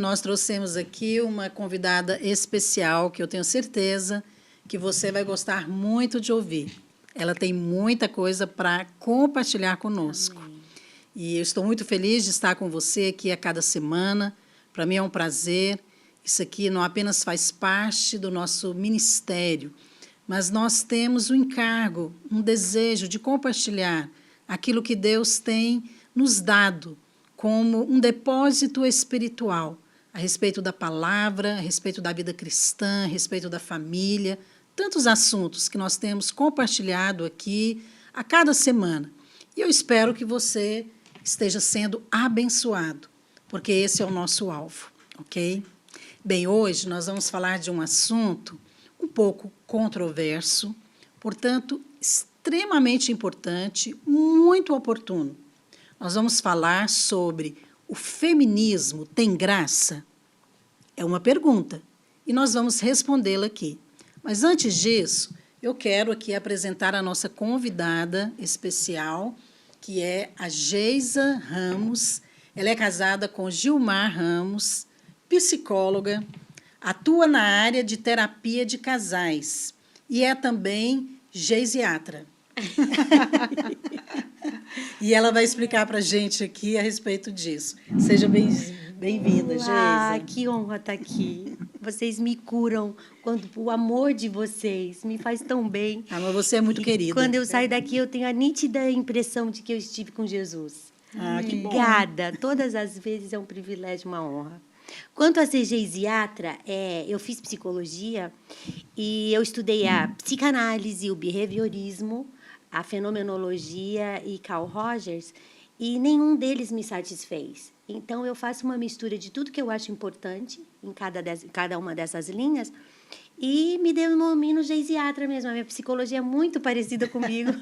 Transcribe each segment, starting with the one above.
nós trouxemos aqui uma convidada especial, que eu tenho certeza que você vai gostar muito de ouvir. Ela tem muita coisa para compartilhar conosco. Amém. E eu estou muito feliz de estar com você aqui a cada semana. Para mim é um prazer. Isso aqui não apenas faz parte do nosso ministério, mas nós temos um encargo, um desejo de compartilhar aquilo que Deus tem nos dado como um depósito espiritual a respeito da palavra, a respeito da vida cristã, a respeito da família, tantos assuntos que nós temos compartilhado aqui a cada semana. E eu espero que você esteja sendo abençoado, porque esse é o nosso alvo, ok? Bem, hoje nós vamos falar de um assunto um pouco controverso, portanto, extremamente importante, muito oportuno. Nós vamos falar sobre o feminismo tem graça? É uma pergunta, e nós vamos respondê-la aqui. Mas, antes disso, eu quero aqui apresentar a nossa convidada especial, que é a Geisa Ramos. Ela é casada com Gilmar Ramos, psicóloga, atua na área de terapia de casais e é também geisiatra. E ela vai explicar para a gente aqui a respeito disso. Seja bem-vinda, Geisa. Ah, que honra estar aqui. Vocês me curam, quando o amor de vocês me faz tão bem. Ah, mas você é muito querida. Quando eu saio daqui, eu tenho a nítida impressão de que eu estive com Jesus. Ah, que bom. Obrigada. Todas as vezes é um privilégio, uma honra. Quanto a ser geisiatra, eu fiz psicologia e eu estudei a psicanálise, o behaviorismo, a fenomenologia e Carl Rogers, e nenhum deles me satisfez. Então, eu faço uma mistura de tudo que eu acho importante em cada uma dessas linhas e me denomino geisiatra mesmo. A minha psicologia é muito parecida comigo.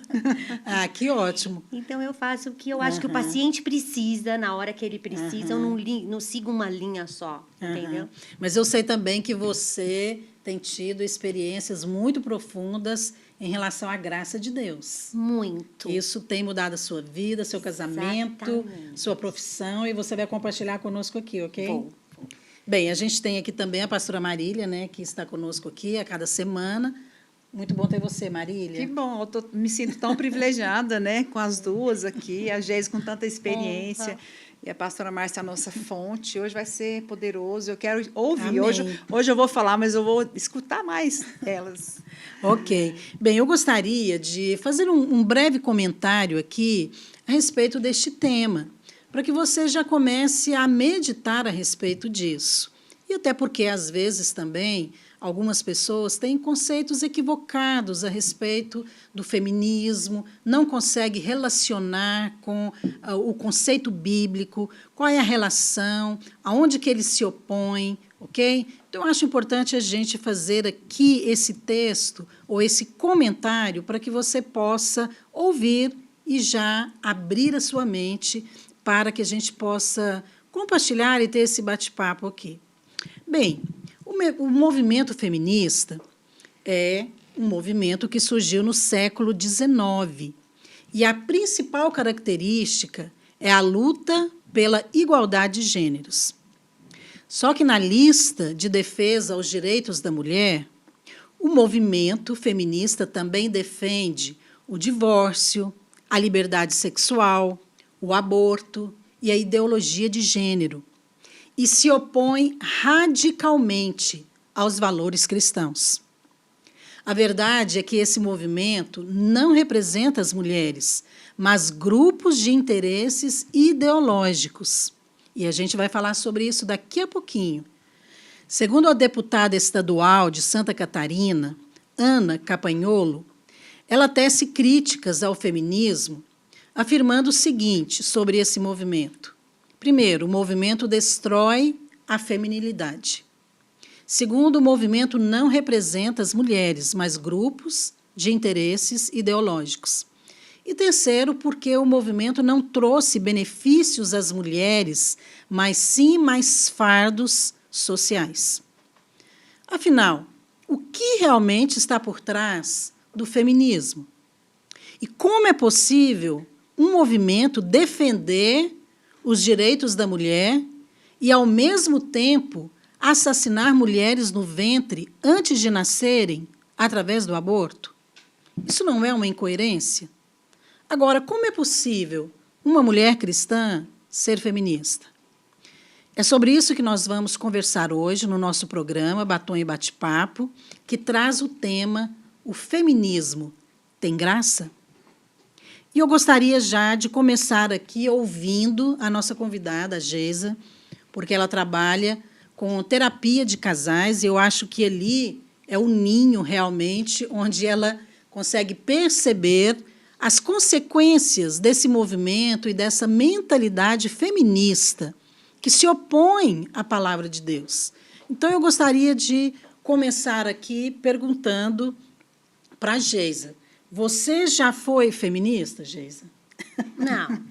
Ah, que ótimo. Então, eu faço o que eu acho que o paciente precisa, na hora que ele precisa. Eu não sigo uma linha só, entendeu? Mas eu sei também que você tem tido experiências muito profundas em relação à graça de Deus. Muito. Isso tem mudado a sua vida, seu casamento, Exatamente. sua profissão, e você vai compartilhar conosco aqui, ok? Vou. Bem, a gente tem aqui também a pastora Marília, né, que está conosco aqui a cada semana. Muito bom ter você, Marília. Que bom, me sinto tão privilegiada, né, com as duas aqui, a Geise com tanta experiência e a pastora Márcia, a nossa fonte. Hoje vai ser poderoso, eu quero ouvir. Hoje eu vou falar, mas eu vou escutar mais elas. Ok. Bem, eu gostaria de fazer um breve comentário aqui a respeito deste tema, para que você já comece a meditar a respeito disso. E até porque, às vezes, também, algumas pessoas têm conceitos equivocados a respeito do feminismo, não conseguem relacionar com o conceito bíblico, qual é a relação, aonde que ele se opõe, ok? Então, eu acho importante a gente fazer aqui esse texto ou esse comentário para que você possa ouvir e já abrir a sua mente para que a gente possa compartilhar e ter esse bate-papo aqui. Bem, o movimento feminista é um movimento que surgiu no século XIX, e a principal característica é a luta pela igualdade de gêneros. Só que na lista de defesa aos direitos da mulher, o movimento feminista também defende o divórcio, a liberdade sexual, o aborto e a ideologia de gênero, e se opõe radicalmente aos valores cristãos. A verdade é que esse movimento não representa as mulheres, mas grupos de interesses ideológicos. E a gente vai falar sobre isso daqui a pouquinho. Segundo a deputada estadual de Santa Catarina, Ana Campagnolo, ela tece críticas ao feminismo, afirmando o seguinte sobre esse movimento. Primeiro, o movimento destrói a feminilidade. Segundo, o movimento não representa as mulheres, mas grupos de interesses ideológicos. E terceiro, porque o movimento não trouxe benefícios às mulheres, mas sim mais fardos sociais. Afinal, o que realmente está por trás do feminismo? E como é possível um movimento defender os direitos da mulher e, ao mesmo tempo, assassinar mulheres no ventre antes de nascerem através do aborto? Isso não é uma incoerência? Agora, como é possível uma mulher cristã ser feminista? É sobre isso que nós vamos conversar hoje no nosso programa Batom e Bate-Papo, que traz o tema O Feminismo Tem Graça? E eu gostaria já de começar aqui ouvindo a nossa convidada, a Geisa, porque ela trabalha com terapia de casais, e eu acho que ali é o ninho, realmente, onde ela consegue perceber as consequências desse movimento e dessa mentalidade feminista que se opõe à palavra de Deus. Então, eu gostaria de começar aqui perguntando para a Geisa. Você já foi feminista, Geisa? Não.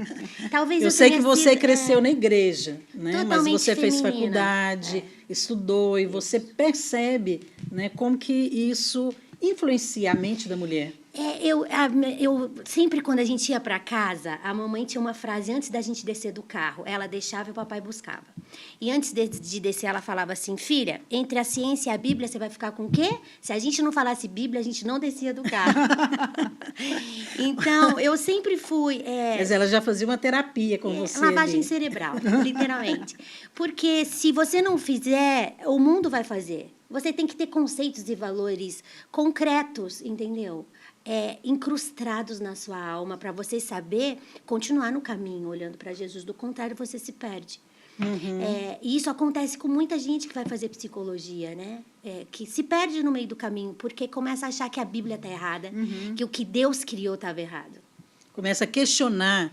Talvez eu sei que você cresceu na igreja, né? Mas você fez faculdade, estudou, e você percebe, né, como que isso influencia a mente da mulher. Eu sempre, quando a gente ia para casa, a mamãe tinha uma frase antes da gente descer do carro. Ela deixava e o papai buscava. E antes de descer, ela falava assim: filha, entre a ciência e a Bíblia, você vai ficar com o quê? Se a gente não falasse Bíblia, a gente não descia do carro. Então, eu sempre fui... Mas ela já fazia uma terapia com você. Lavagem cerebral, literalmente. Porque se você não fizer, o mundo vai fazer. Você tem que ter conceitos e valores concretos, entendeu? Incrustados na sua alma, para você saber continuar no caminho, olhando para Jesus. Do contrário, você se perde. E isso acontece com muita gente que vai fazer psicologia, né? Que se perde no meio do caminho, porque começa a achar que a Bíblia está errada, que o que Deus criou estava errado. Começa a questionar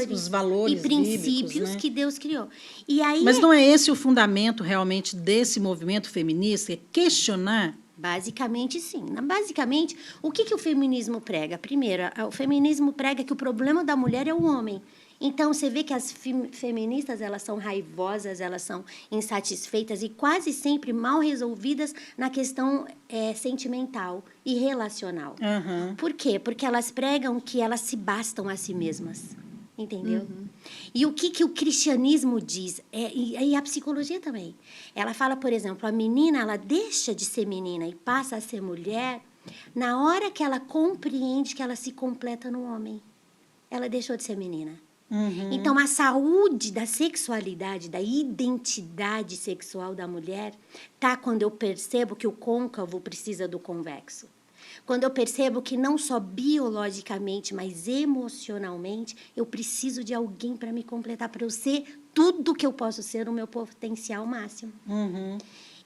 os valores e princípios bíblicos, né? que Deus criou. E aí, mas não é esse o fundamento realmente desse movimento feminista? É questionar? Basicamente, sim. Basicamente, o que o feminismo prega? Primeiro, o feminismo prega que o problema da mulher é o homem. Então, você vê que as feministas, elas são raivosas, elas são insatisfeitas e quase sempre mal resolvidas na questão sentimental e relacional. Por quê? Porque elas pregam que elas se bastam a si mesmas. Entendeu? E o que o cristianismo diz, e a psicologia também. Ela fala, por exemplo, a menina, ela deixa de ser menina e passa a ser mulher na hora que ela compreende que ela se completa no homem. Ela deixou de ser menina. Então, a saúde da sexualidade, da identidade sexual da mulher, tá quando eu percebo que o côncavo precisa do convexo. Quando eu percebo que não só biologicamente, mas emocionalmente, eu preciso de alguém para me completar, para eu ser tudo que eu posso ser no meu potencial máximo.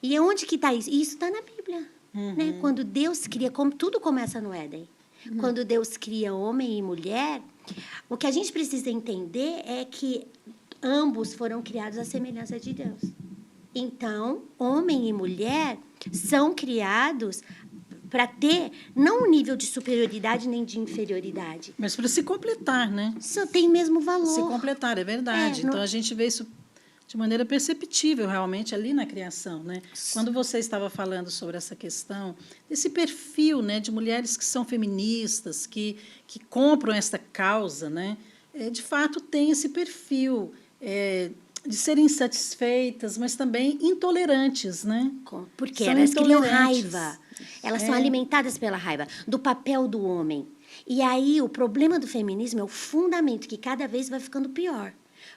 E onde que está isso? Isso está na Bíblia. Né? Quando Deus cria, tudo começa no Éden. Quando Deus cria homem e mulher, o que a gente precisa entender é que ambos foram criados à semelhança de Deus. Então, homem e mulher são criados para ter não um nível de superioridade nem de inferioridade. Mas para se completar, né? Isso tem mesmo valor. Se completar, é verdade. Então, a gente vê isso de maneira perceptível, realmente, ali na criação, né? Quando você estava falando sobre essa questão, desse perfil, né, de mulheres que são feministas, que compram esta causa, né? De fato, tem esse perfil de serem insatisfeitas, mas também intolerantes, né? Porque elas criam raiva. Elas são alimentadas pela raiva do papel do homem. E aí, o problema do feminismo é o fundamento, que cada vez vai ficando pior.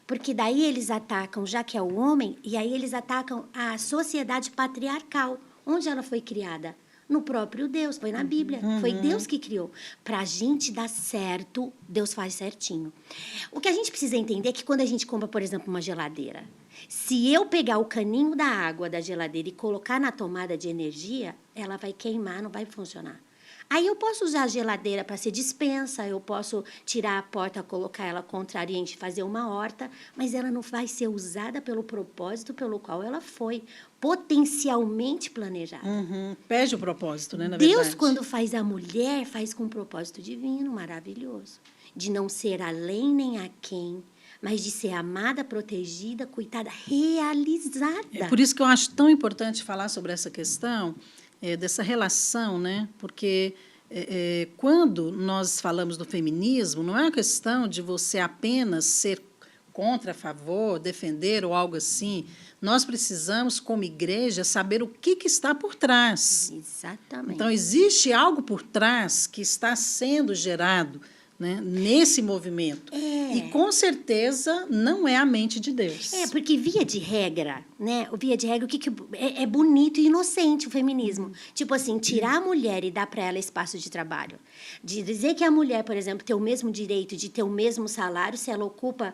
Porque daí eles atacam, já que é o homem, e aí eles atacam a sociedade patriarcal. Onde ela foi criada? No próprio Deus, foi na Bíblia. Foi Deus que criou. Para a gente dar certo, Deus faz certinho. O que a gente precisa entender é que quando a gente compra, por exemplo, uma geladeira, se eu pegar o caninho da água da geladeira e colocar na tomada de energia, ela vai queimar, não vai funcionar. Aí eu posso usar a geladeira para ser despensa, eu posso tirar a porta, colocar ela contrariante, fazer uma horta, mas ela não vai ser usada pelo propósito pelo qual ela foi potencialmente planejada. Perde o propósito, né, na Deus, verdade. quando faz a mulher, faz com um propósito divino, maravilhoso. De não ser além nem aquém, mas de ser amada, protegida, cuidada, realizada. É por isso que eu acho tão importante falar sobre essa questão, dessa relação, né? Porque quando nós falamos do feminismo, não é uma questão de você apenas ser contra, a favor, defender ou algo assim. Nós precisamos, como igreja, saber o que está por trás. Exatamente. Então, existe algo por trás que está sendo gerado, né, nesse movimento. E, com certeza, não é a mente de Deus. Porque via de regra, né? O via de regra, é bonito e inocente o feminismo. Tipo assim, tirar a mulher e dar para ela espaço de trabalho. De dizer que a mulher, por exemplo, tem o mesmo direito de ter o mesmo salário se ela ocupa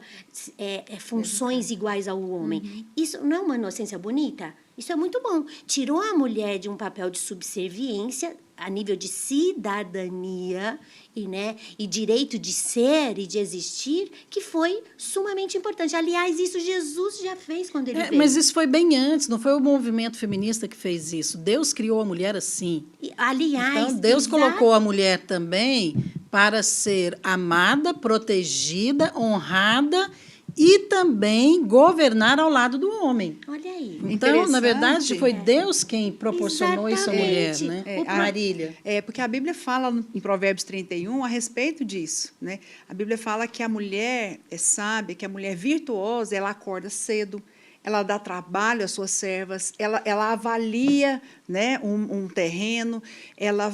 funções iguais ao homem. Isso não é uma inocência bonita? Isso é muito bom. Tirou a mulher de um papel de subserviência a nível de cidadania e direito de ser e de existir, que foi sumamente importante. Aliás, isso Jesus já fez quando ele veio. Mas isso foi bem antes, não foi o movimento feminista que fez isso. Deus criou a mulher assim. Aliás, então, Deus colocou a mulher também para ser amada, protegida, honrada e também governar ao lado do homem. Olha aí. Então, na verdade, foi Deus quem proporcionou isso à mulher, né? Marília. Porque a Bíblia fala em Provérbios 31 a respeito disso, né? A Bíblia fala que a mulher é sábia, que a mulher virtuosa, ela acorda cedo, ela dá trabalho às suas servas, ela avalia, né, um terreno, ela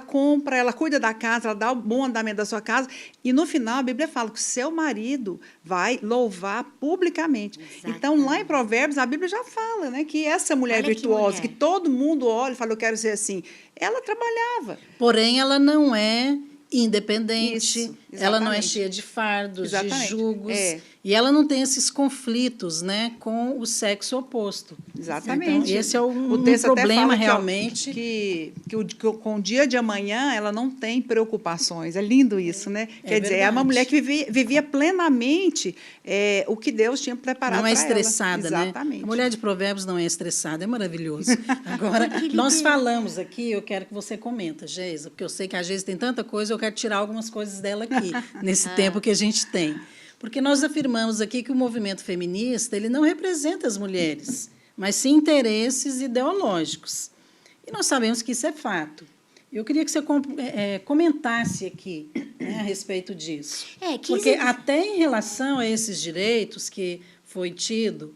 compra, ela cuida da casa, ela dá o bom andamento da sua casa, e no final a Bíblia fala que o seu marido vai louvar publicamente. Exatamente. Então, lá em Provérbios, a Bíblia já fala, né, que essa mulher virtuosa, que todo mundo olha e fala, eu quero ser assim, ela trabalhava. Porém, ela não é independente, Isso, ela não é cheia de fardos, exatamente. De julgos, e ela não tem esses conflitos, né, com o sexo oposto. Exatamente. Então, esse é um texto problema até fala realmente. Que com o dia de amanhã ela não tem preocupações. É lindo isso, né? Quer dizer, é uma mulher que vivia plenamente o que Deus tinha preparado para ela. Não é estressada, né? Exatamente. A mulher de Provérbios não é estressada, é maravilhoso. Agora, nós falamos aqui, eu quero que você comenta, Geisa, porque eu sei que a Geisa tem tanta coisa, eu quero tirar algumas coisas dela aqui, nesse tempo que a gente tem. Porque nós afirmamos aqui que o movimento feminista ele não representa as mulheres, mas sim interesses ideológicos. E nós sabemos que isso é fato. Eu queria que você comentasse aqui, né, a respeito disso. Porque até em relação a esses direitos que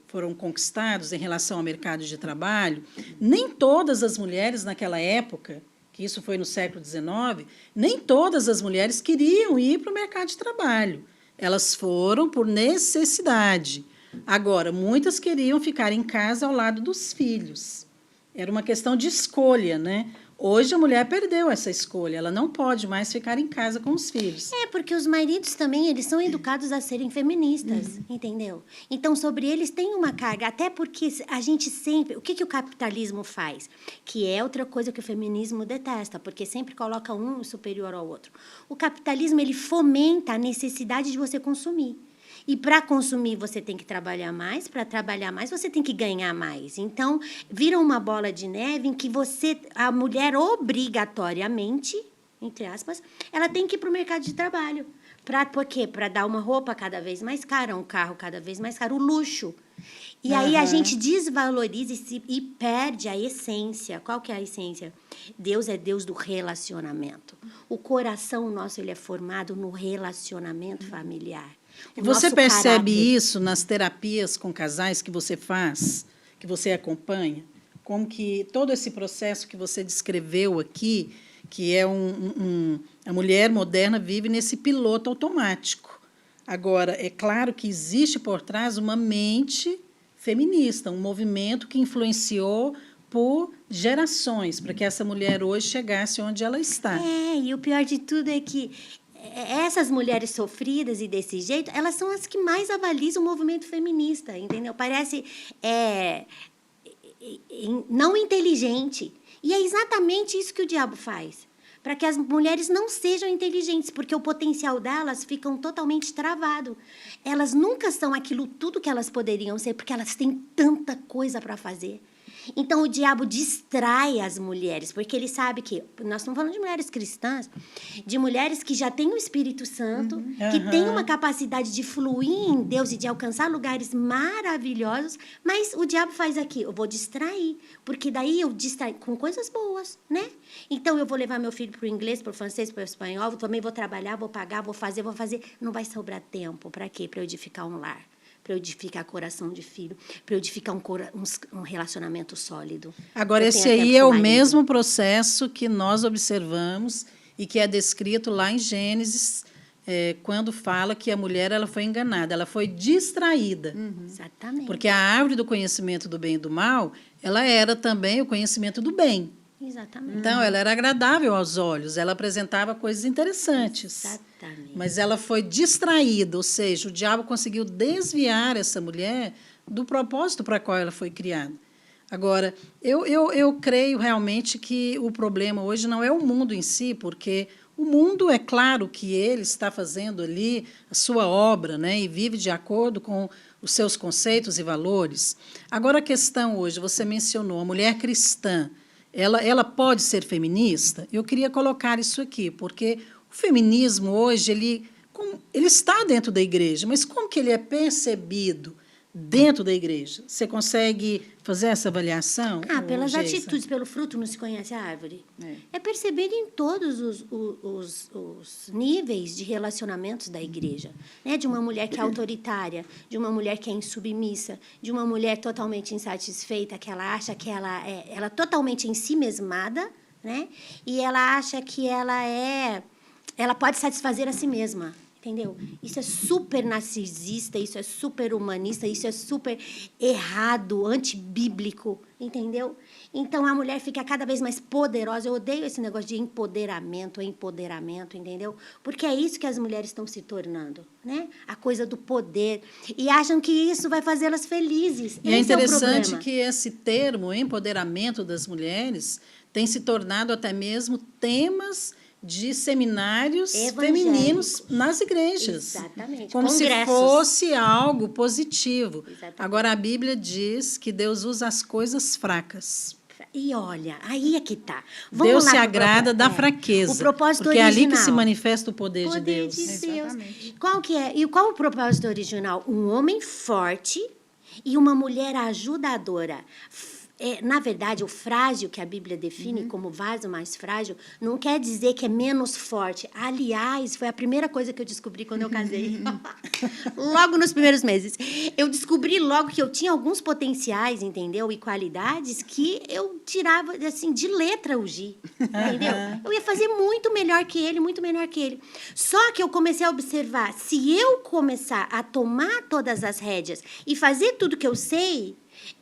foram conquistados em relação ao mercado de trabalho, nem todas as mulheres naquela época, que isso foi no século XIX, nem todas as mulheres queriam ir para o mercado de trabalho. Elas foram por necessidade. Agora, muitas queriam ficar em casa ao lado dos filhos. Era uma questão de escolha, né? Hoje a mulher perdeu essa escolha, ela não pode mais ficar em casa com os filhos. Porque os maridos também, eles são educados a serem feministas, entendeu? Então, sobre eles tem uma carga, até porque a gente sempre... O que o capitalismo faz? Que é outra coisa que o feminismo detesta, porque sempre coloca um superior ao outro. O capitalismo, ele fomenta a necessidade de você consumir. E para consumir, você tem que trabalhar mais. Para trabalhar mais, você tem que ganhar mais. Então, vira uma bola de neve em que a mulher obrigatoriamente, entre aspas, ela tem que ir para o mercado de trabalho. Por quê? Para dar uma roupa cada vez mais cara, um carro cada vez mais caro, o luxo. E aí a gente desvaloriza e perde a essência. Qual que é a essência? Deus é Deus do relacionamento. O coração nosso ele é formado no relacionamento familiar. Você percebe isso nas terapias com casais que você faz, que você acompanha? Como que todo esse processo que você descreveu aqui, que é a mulher moderna vive nesse piloto automático. Agora, é claro que existe por trás uma mente feminista, um movimento que influenciou por gerações, para que essa mulher hoje chegasse onde ela está. E o pior de tudo é que essas mulheres sofridas e desse jeito, elas são as que mais avalizam o movimento feminista, entendeu? Parece não inteligente. E é exatamente isso que o diabo faz, para que as mulheres não sejam inteligentes, porque o potencial delas fica totalmente travado. Elas nunca são aquilo tudo que elas poderiam ser, porque elas têm tanta coisa para fazer. Então, o diabo distrai as mulheres, porque ele sabe que... Nós estamos falando de mulheres cristãs, de mulheres que já têm o Espírito Santo, que têm uma capacidade de fluir em Deus e de alcançar lugares maravilhosos, mas o diabo faz aqui, eu vou distrair, porque daí eu distraio com coisas boas, né? Então, eu vou levar meu filho para o inglês, para o francês, para o espanhol, também vou trabalhar, vou pagar, vou fazer. Não vai sobrar tempo. Para quê? Para eu edificar um lar, para eu edificar coração de filho, para eu edificar um relacionamento sólido. Agora, esse aí é o mesmo processo que nós observamos e que é descrito lá em Gênesis, quando fala que a mulher ela foi enganada, ela foi distraída. Exatamente. Porque a árvore do conhecimento do bem e do mal, ela era também o conhecimento do bem. Exatamente. Então, ela era agradável aos olhos, ela apresentava coisas interessantes. Exatamente. Mas ela foi distraída, ou seja, o diabo conseguiu desviar essa mulher do propósito para qual ela foi criada. Agora, eu creio realmente que o problema hoje não é o mundo em si, porque o mundo, é claro que ele está fazendo ali a sua obra, né, e vive de acordo com os seus conceitos e valores. Agora, a questão hoje, você mencionou a mulher cristã, ela pode ser feminista? Eu queria colocar isso aqui, porque o feminismo hoje ele está dentro da igreja, mas como que ele é percebido dentro da igreja? Você consegue fazer essa avaliação? Pelas Geisa? atitudes, pelo fruto não se conhece a árvore. É percebido em todos os níveis de relacionamentos da igreja. Né? De uma mulher que é autoritária, de uma mulher que é insubmissa, de uma mulher totalmente insatisfeita, que ela acha que ela é totalmente em si mesmada, né? E ela acha que ela pode satisfazer a si mesma. Entendeu? Isso é super narcisista, isso é super humanista, isso é super errado, antibíblico, entendeu? Então, a mulher fica cada vez mais poderosa. Eu odeio esse negócio de empoderamento, entendeu? Porque é isso que as mulheres estão se tornando, né? A coisa do poder. E acham que isso vai fazê-las felizes. E é interessante que esse termo, empoderamento das mulheres, tem se tornado até mesmo temas de seminários femininos nas igrejas. Exatamente. Como Congressos. se fosse algo positivo. Exatamente. Agora, a Bíblia diz que Deus usa as coisas fracas. E olha, aí é que está. Deus se agrada da fraqueza. O propósito porque original. é ali que se manifesta o poder de Deus. Exatamente. Qual que é? E qual é o propósito original? Um homem forte e uma mulher ajudadora. Na verdade, o frágil, que a Bíblia define como vaso mais frágil, não quer dizer que é menos forte. Aliás, foi a primeira coisa que eu descobri quando eu casei. Logo nos primeiros meses. Eu descobri logo que eu tinha alguns potenciais, entendeu? E qualidades que eu tirava, assim, de letra o Gi. Entendeu? Eu ia fazer muito melhor que ele, muito melhor que ele. Só que eu comecei a observar, se eu começar a tomar todas as rédeas e fazer tudo que eu sei,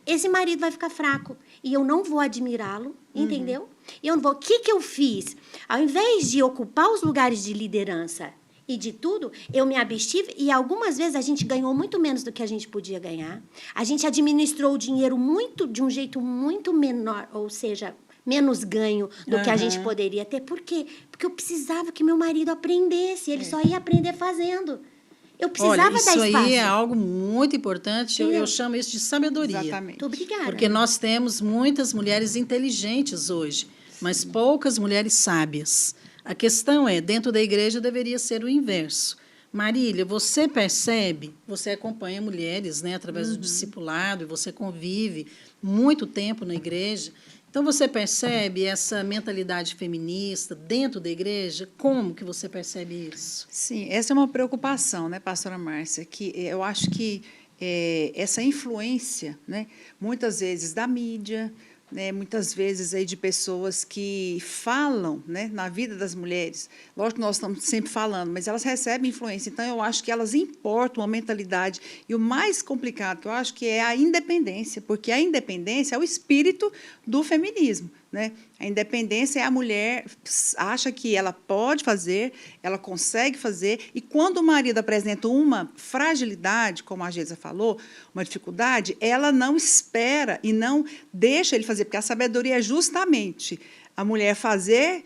esse marido vai ficar fraco e eu não vou admirá-lo, entendeu? E eu não vou. O que eu fiz? Ao invés de ocupar os lugares de liderança e de tudo, eu me abstive e algumas vezes a gente ganhou muito menos do que a gente podia ganhar. A gente administrou o dinheiro de um jeito muito menor, ou seja, menos ganho do que a gente poderia ter. Por quê? Porque eu precisava que meu marido aprendesse. Ele só ia aprender fazendo. Eu precisava dar espaço. Isso aí é algo muito importante. Eu chamo isso de sabedoria. Exatamente. Muito obrigada. Porque nós temos muitas mulheres inteligentes hoje, mas poucas mulheres sábias. A questão é, dentro da igreja deveria ser o inverso. Marília, você percebe, você acompanha mulheres, né, através do discipulado, e você convive muito tempo na igreja. Então, você percebe essa mentalidade feminista dentro da igreja? Como que você percebe isso? Sim, essa é uma preocupação, né, pastora Márcia, que eu acho que essa influência, né, muitas vezes da mídia, né, muitas vezes aí de pessoas que falam, né, na vida das mulheres. Lógico que nós estamos sempre falando, mas elas recebem influência. Então, eu acho que elas importam uma mentalidade. E o mais complicado que eu acho que é a independência, porque a independência é o espírito do feminismo. Né? A independência é a mulher acha que ela pode fazer, ela consegue fazer, e quando o marido apresenta uma fragilidade, como a Geisa falou, uma dificuldade, ela não espera e não deixa ele fazer, porque a sabedoria é justamente a mulher fazer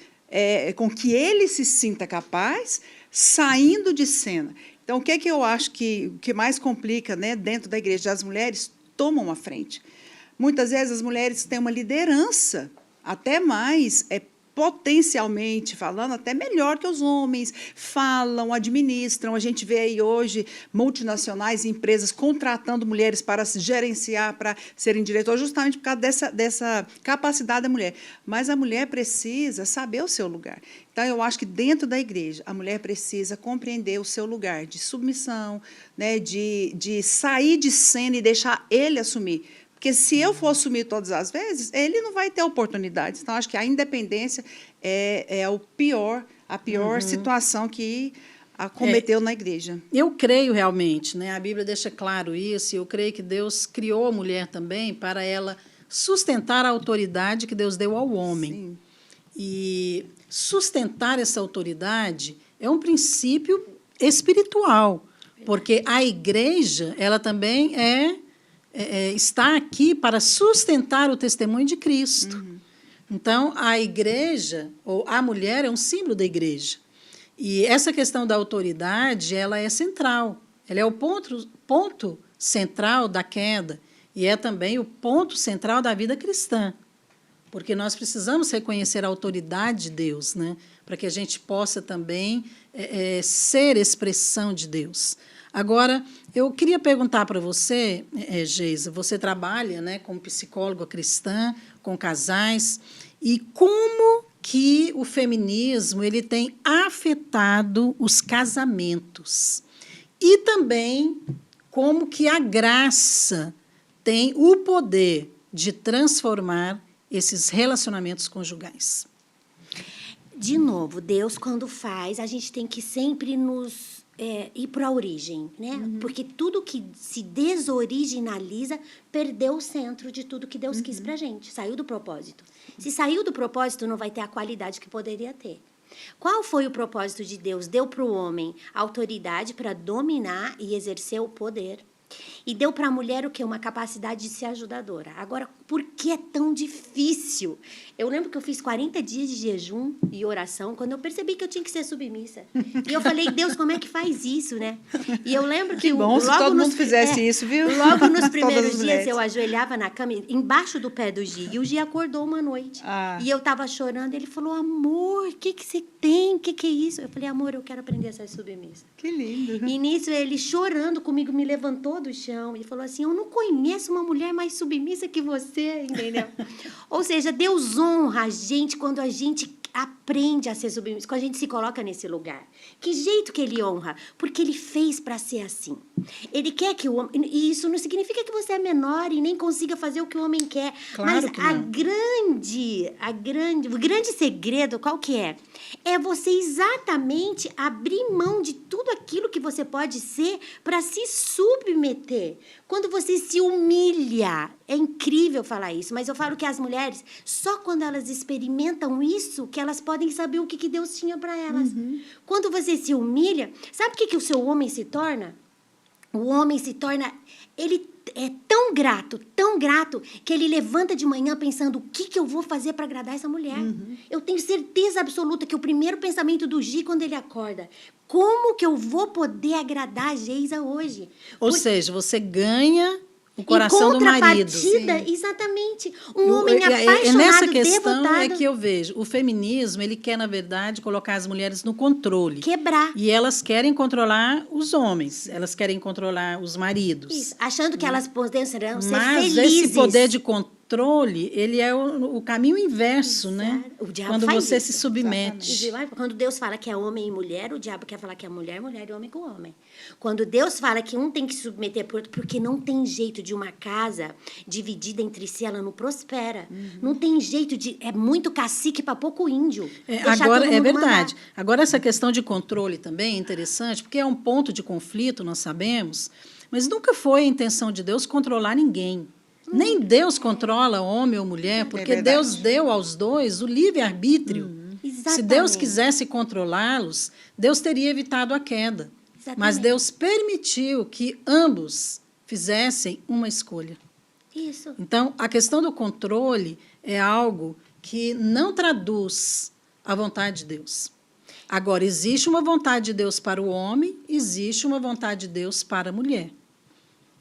com que ele se sinta capaz, saindo de cena. Então, o que eu acho que mais complica, né, dentro da igreja? As mulheres tomam a frente. Muitas vezes as mulheres têm uma liderança, até mais, potencialmente falando, até melhor que os homens, falam, administram. A gente vê aí hoje multinacionais e empresas contratando mulheres para se gerenciar, para serem diretoras, justamente por causa dessa capacidade da mulher. Mas a mulher precisa saber o seu lugar. Então, eu acho que dentro da igreja, a mulher precisa compreender o seu lugar de submissão, né, de sair de cena e deixar ele assumir. Porque se eu for assumir todas as vezes, ele não vai ter oportunidades. Então, acho que a independência é a pior situação que acometeu na igreja. Eu creio realmente, né? A Bíblia deixa claro isso, e eu creio que Deus criou a mulher também para ela sustentar a autoridade que Deus deu ao homem. Sim. E sustentar essa autoridade é um princípio espiritual, porque a igreja, ela também está aqui para sustentar o testemunho de Cristo. Uhum. Então, a igreja, ou a mulher, é um símbolo da igreja. E essa questão da autoridade, ela é central. Ela é o ponto central da queda e é também o ponto central da vida cristã. Porque nós precisamos reconhecer a autoridade de Deus, né? Para que a gente possa também ser expressão de Deus. Agora, eu queria perguntar para você, Geisa, você trabalha, né, como psicóloga cristã, com casais, e como que o feminismo ele tem afetado os casamentos? E também como que a graça tem o poder de transformar esses relacionamentos conjugais? De novo, Deus, quando faz, a gente tem que sempre ir para a origem, né? Uhum. Porque tudo que se desoriginaliza perdeu o centro de tudo que Deus quis para a gente. Saiu do propósito. Se saiu do propósito, não vai ter a qualidade que poderia ter. Qual foi o propósito de Deus? Deu para o homem autoridade para dominar e exercer o poder. E deu para a mulher o quê? Uma capacidade de ser ajudadora. Agora, por que é tão difícil? Eu lembro que eu fiz 40 dias de jejum e oração quando eu percebi que eu tinha que ser submissa. E eu falei, Deus, como é que faz isso, né? E eu lembro que bom, se todo mundo fizesse isso, viu? Logo nos primeiros dias, eu ajoelhava na cama, embaixo do pé do Gi. E o Gi acordou uma noite. E eu estava chorando. Ele falou, amor, o que você tem? O que é isso? Eu falei, amor, eu quero aprender a ser submissa. Que lindo. E nisso, ele chorando comigo, me levantou do chão e falou assim, eu não conheço uma mulher mais submissa que você, entendeu? Ou seja, Deus honra a gente quando a gente aprende a ser submissa, quando a gente se coloca nesse lugar. Que jeito que ele honra? Porque ele fez para ser assim. Ele quer que o homem... E isso não significa que você é menor e nem consiga fazer o que o homem quer. Claro. Mas o grande segredo, qual que é? É você exatamente abrir mão de tudo aquilo que você pode ser para se submeter. Quando você se humilha, é incrível falar isso, mas eu falo que as mulheres, só quando elas experimentam isso, que elas podem saber o que Deus tinha para elas. Uhum. Quando você se humilha, sabe o que o seu homem se torna? O homem se torna... Ele é tão grato, que ele levanta de manhã pensando o que eu vou fazer para agradar essa mulher. Uhum. Eu tenho certeza absoluta que o primeiro pensamento do Gi, quando ele acorda, como que eu vou poder agradar a Geisa hoje? Ou seja, você ganha o coração do marido. Exatamente. Um homem apaixonado, nessa questão devotado. É que eu vejo. O feminismo, ele quer, na verdade, colocar as mulheres no controle. Quebrar. E elas querem controlar os homens. Elas querem controlar os maridos. Isso. Achando que elas podem ser felizes. Mas esse poder de controle, ele é o caminho inverso, né? O diabo quando faz você isso. se submete. Quando Deus fala que é homem e mulher, o diabo quer falar que é mulher e homem com homem. Quando Deus fala que um tem que se submeter por outro, porque não tem jeito de uma casa dividida entre si, ela não prospera. Uhum. Não tem jeito de... É muito cacique para pouco índio. Agora, é verdade. Mandar. Agora, essa questão de controle também é interessante, porque é um ponto de conflito, nós sabemos, mas nunca foi a intenção de Deus controlar ninguém. Nem Deus controla homem ou mulher, porque Deus deu aos dois o livre-arbítrio. Se Deus quisesse controlá-los, Deus teria evitado a queda. Exatamente. Mas Deus permitiu que ambos fizessem uma escolha. Isso. Então, a questão do controle é algo que não traduz a vontade de Deus. Agora, existe uma vontade de Deus para o homem, existe uma vontade de Deus para a mulher.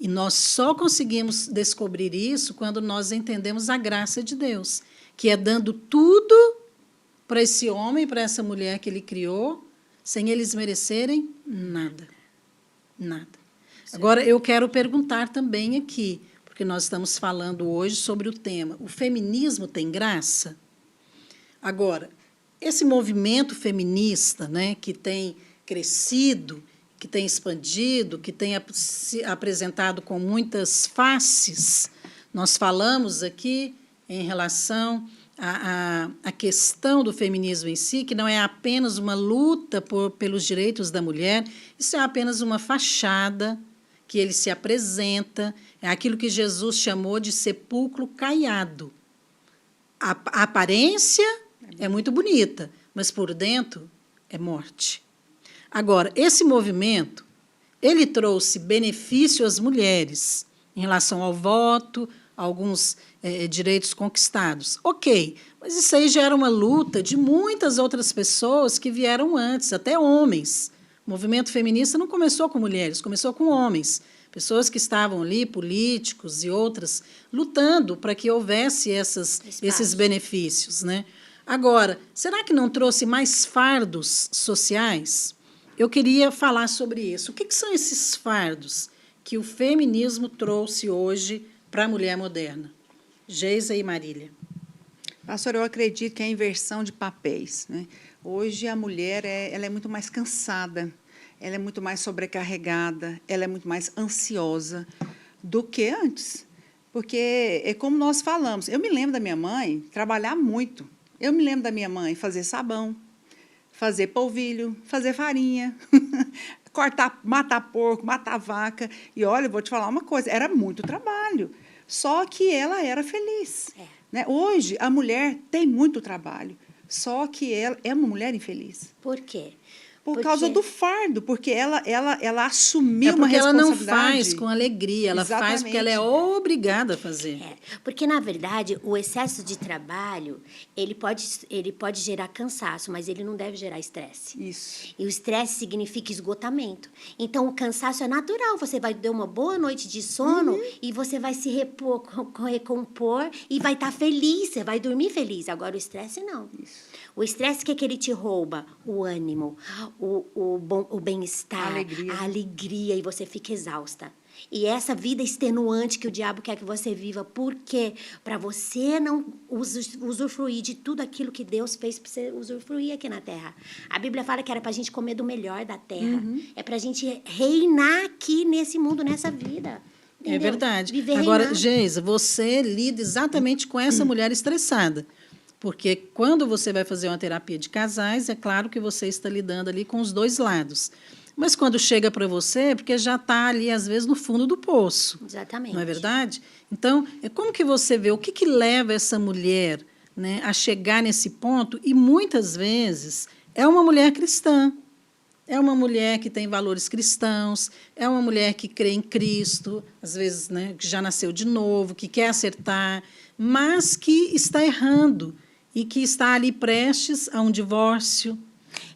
E nós só conseguimos descobrir isso quando nós entendemos a graça de Deus, que é dando tudo para esse homem, para essa mulher que ele criou, sem eles merecerem nada. Nada. Agora, eu quero perguntar também aqui, porque nós estamos falando hoje sobre o tema: o feminismo tem graça? Agora, esse movimento feminista, né, que tem crescido, que tem expandido, que tem se apresentado com muitas faces, nós falamos aqui em relação à questão do feminismo em si, que não é apenas uma luta pelos direitos da mulher, isso é apenas uma fachada que ele se apresenta, é aquilo que Jesus chamou de sepulcro caiado. A aparência é muito bonita, mas por dentro é morte. Agora, esse movimento, ele trouxe benefício às mulheres em relação ao voto, a alguns direitos conquistados. Ok, mas isso aí já era uma luta de muitas outras pessoas que vieram antes, até homens. O movimento feminista não começou com mulheres, começou com homens. Pessoas que estavam ali, políticos e outras, lutando para que houvesse esses benefícios, né? Agora, será que não trouxe mais fardos sociais? Eu queria falar sobre isso. O que são esses fardos que o feminismo trouxe hoje para a mulher moderna? Geisa e Marília. Pastor, eu acredito que é a inversão de papéis, né? Hoje a mulher ela é muito mais cansada, ela é muito mais sobrecarregada, ela é muito mais ansiosa do que antes. Porque é como nós falamos, eu me lembro da minha mãe trabalhar muito. Eu me lembro da minha mãe fazer sabão, fazer polvilho, fazer farinha, matar porco, matar vaca. E, olha, eu vou te falar uma coisa, era muito trabalho. Só que ela era feliz. Né? Hoje, a mulher tem muito trabalho, só que ela é uma mulher infeliz. Por quê? Por causa do fardo, porque ela assumiu uma responsabilidade. Ela não faz com alegria, ela Exatamente. faz porque ela é obrigada a fazer. Porque, na verdade, o excesso de trabalho, ele pode gerar cansaço, mas ele não deve gerar estresse. Isso. E o estresse significa esgotamento. Então, o cansaço é natural. Você vai ter uma boa noite de sono e você vai se recompor e vai estar feliz, você vai dormir feliz. Agora, o estresse, não. Isso. O estresse, o que ele te rouba? O ânimo, o bem-estar, a alegria, e você fica exausta. E essa vida extenuante que o diabo quer que você viva, por quê? Para você não usufruir de tudo aquilo que Deus fez para você usufruir aqui na terra. A Bíblia fala que era para a gente comer do melhor da terra. É para a gente reinar aqui nesse mundo, nessa vida. Entendeu? É verdade. Viver Agora, reinar. Geisa, você lida exatamente com essa mulher estressada. Porque quando você vai fazer uma terapia de casais, é claro que você está lidando ali com os dois lados. Mas quando chega para você, é porque já está ali, às vezes, no fundo do poço. Exatamente. Não é verdade? Então, como que você vê, o que leva essa mulher, né, a chegar nesse ponto? E, muitas vezes, é uma mulher cristã. É uma mulher que tem valores cristãos, é uma mulher que crê em Cristo, às vezes, né, que já nasceu de novo, que quer acertar, mas que está errando e que está ali prestes a um divórcio.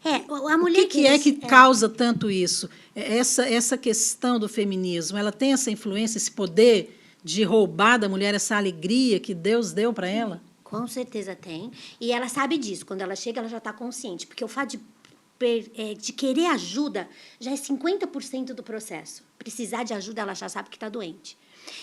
A mulher o que é que causa tanto isso? Essa questão do feminismo, ela tem essa influência, esse poder de roubar da mulher essa alegria que Deus deu para ela? Com certeza tem. E ela sabe disso. Quando ela chega, ela já está consciente. Porque o fato de querer ajuda já é 50% do processo. Precisar de ajuda, ela já sabe que está doente.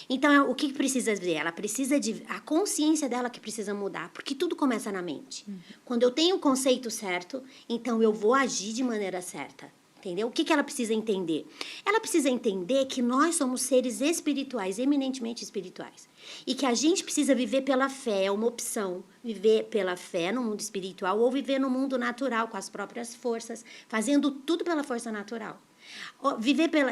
Então, o que precisa ver? Ela precisa a consciência dela que precisa mudar, porque tudo começa na mente. Quando eu tenho o conceito certo, então eu vou agir de maneira certa. Entendeu? O que ela precisa entender? Ela precisa entender que nós somos seres espirituais, eminentemente espirituais. E que a gente precisa viver pela fé, é uma opção. Viver pela fé no mundo espiritual ou viver no mundo natural, com as próprias forças, fazendo tudo pela força natural.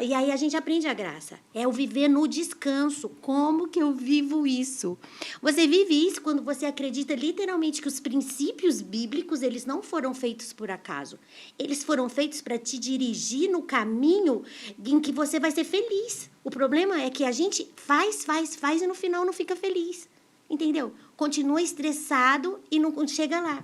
E aí a gente aprende a graça. É o viver no descanso. Como que eu vivo isso? Você vive isso quando você acredita literalmente que os princípios bíblicos, eles não foram feitos por acaso. Eles foram feitos para te dirigir no caminho em que você vai ser feliz. O problema é que a gente faz e no final não fica feliz. entendeu? Continua estressado e não chega lá.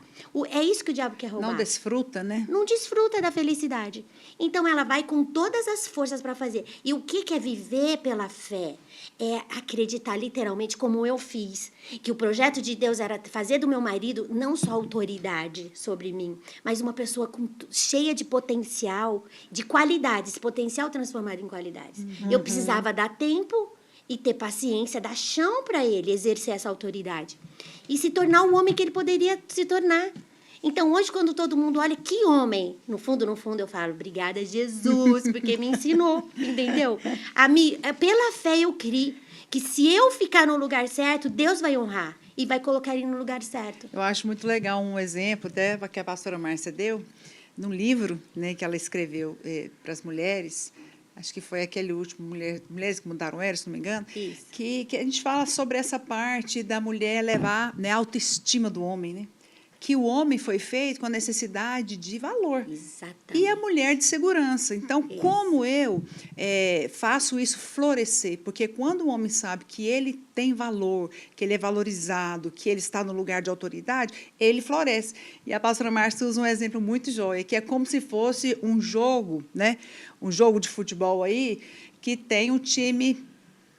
É isso que o diabo quer roubar. Não desfruta, né? Não desfruta da felicidade. Então, ela vai com todas as forças para fazer. E o que é viver pela fé? É acreditar literalmente, como eu fiz, que o projeto de Deus era fazer do meu marido não só autoridade sobre mim, mas uma pessoa cheia de potencial, de qualidades, potencial transformado em qualidades. Eu precisava dar tempo e ter paciência, dar chão para ele exercer essa autoridade. E se tornar o homem que ele poderia se tornar. Então, hoje, quando todo mundo olha, que homem? No fundo, eu falo, obrigada, Jesus, porque me ensinou, entendeu? Pela fé, eu criei que se eu ficar no lugar certo, Deus vai honrar e vai colocar ele no lugar certo. Eu acho muito legal um exemplo que a pastora Márcia deu, num livro, né, que ela escreveu para as mulheres. Acho que foi aquele último, Mulheres que Mudaram Era, se não me engano, que a gente fala sobre essa parte da mulher levar, né, a autoestima do homem, né? Que o homem foi feito com a necessidade de valor. Exatamente. E a mulher de segurança. Então, como eu faço isso florescer? Porque quando o homem sabe que ele tem valor, que ele é valorizado, que ele está no lugar de autoridade, ele floresce. E a pastora Márcia usa um exemplo muito joia, que é como se fosse um jogo, né? Um jogo de futebol aí, que tem um time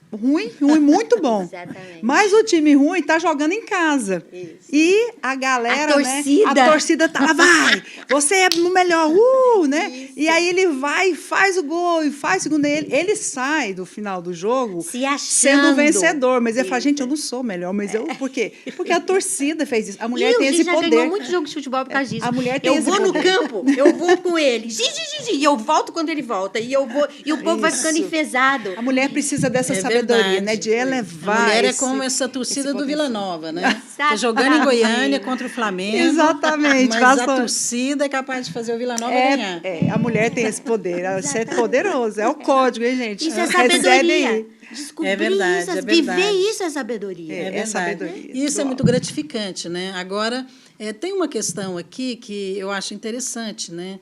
ruim muito bom. Exatamente. Mas o time ruim está jogando em casa. Isso. E a galera, a torcida tá lá, vai, você é o melhor, né? Isso. E aí ele vai, faz o gol, e faz o segundo. Ele sai do final do jogo se achando. Sendo vencedor. Mas ele fala, gente, eu não sou melhor. Mas eu, por quê? Porque a torcida fez isso. A mulher tem esse poder. Já ganhou muito jogo de futebol por causa disso. A mulher tem esse poder. Eu vou no campo, eu vou com ele. E eu volto quando ele volta. E o povo vai ficando enfesado. A mulher precisa dessa sabedoria, né? De elevar. A mulher é como essa torcida do Vila Nova, né? Tá Exatamente. jogando em Goiânia contra o Flamengo. Exatamente. Mas a torcida é capaz de fazer o Vila Nova ganhar. A mulher tem esse poder. Isso é poderoso. É o código, hein, gente? Isso é sabedoria. Descobrir É verdade, isso, é verdade. viver isso é sabedoria. É sabedoria. E isso é muito gratificante, né? Agora, tem uma questão aqui que eu acho interessante, né?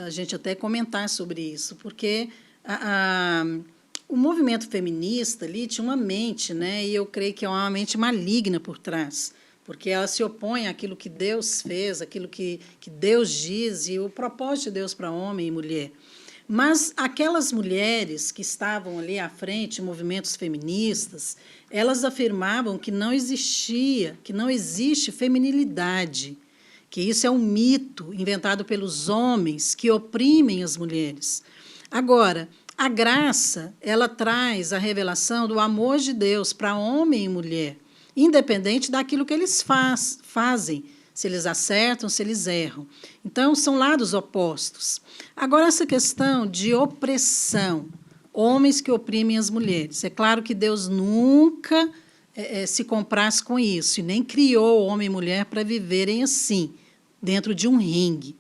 A gente até comentar sobre isso, porque o movimento feminista ali tinha uma mente, né? E eu creio que é uma mente maligna por trás, porque ela se opõe àquilo que Deus fez, àquilo que Deus diz e o propósito de Deus para homem e mulher. Mas aquelas mulheres que estavam ali à frente, movimentos feministas, elas afirmavam que não existia, que não existe feminilidade, que isso é um mito inventado pelos homens que oprimem as mulheres. Agora, a graça, ela traz a revelação do amor de Deus para homem e mulher, independente daquilo que eles fazem, se eles acertam, se eles erram. Então, são lados opostos. Agora, essa questão de opressão, homens que oprimem as mulheres. É claro que Deus nunca se comprasse com isso, e nem criou homem e mulher para viverem assim, dentro de um ringue.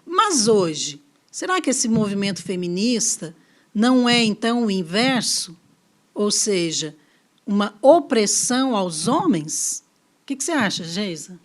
Mas hoje, será que esse movimento feminista não é, então, o inverso? Ou seja, uma opressão aos homens? O que você acha, Geisa?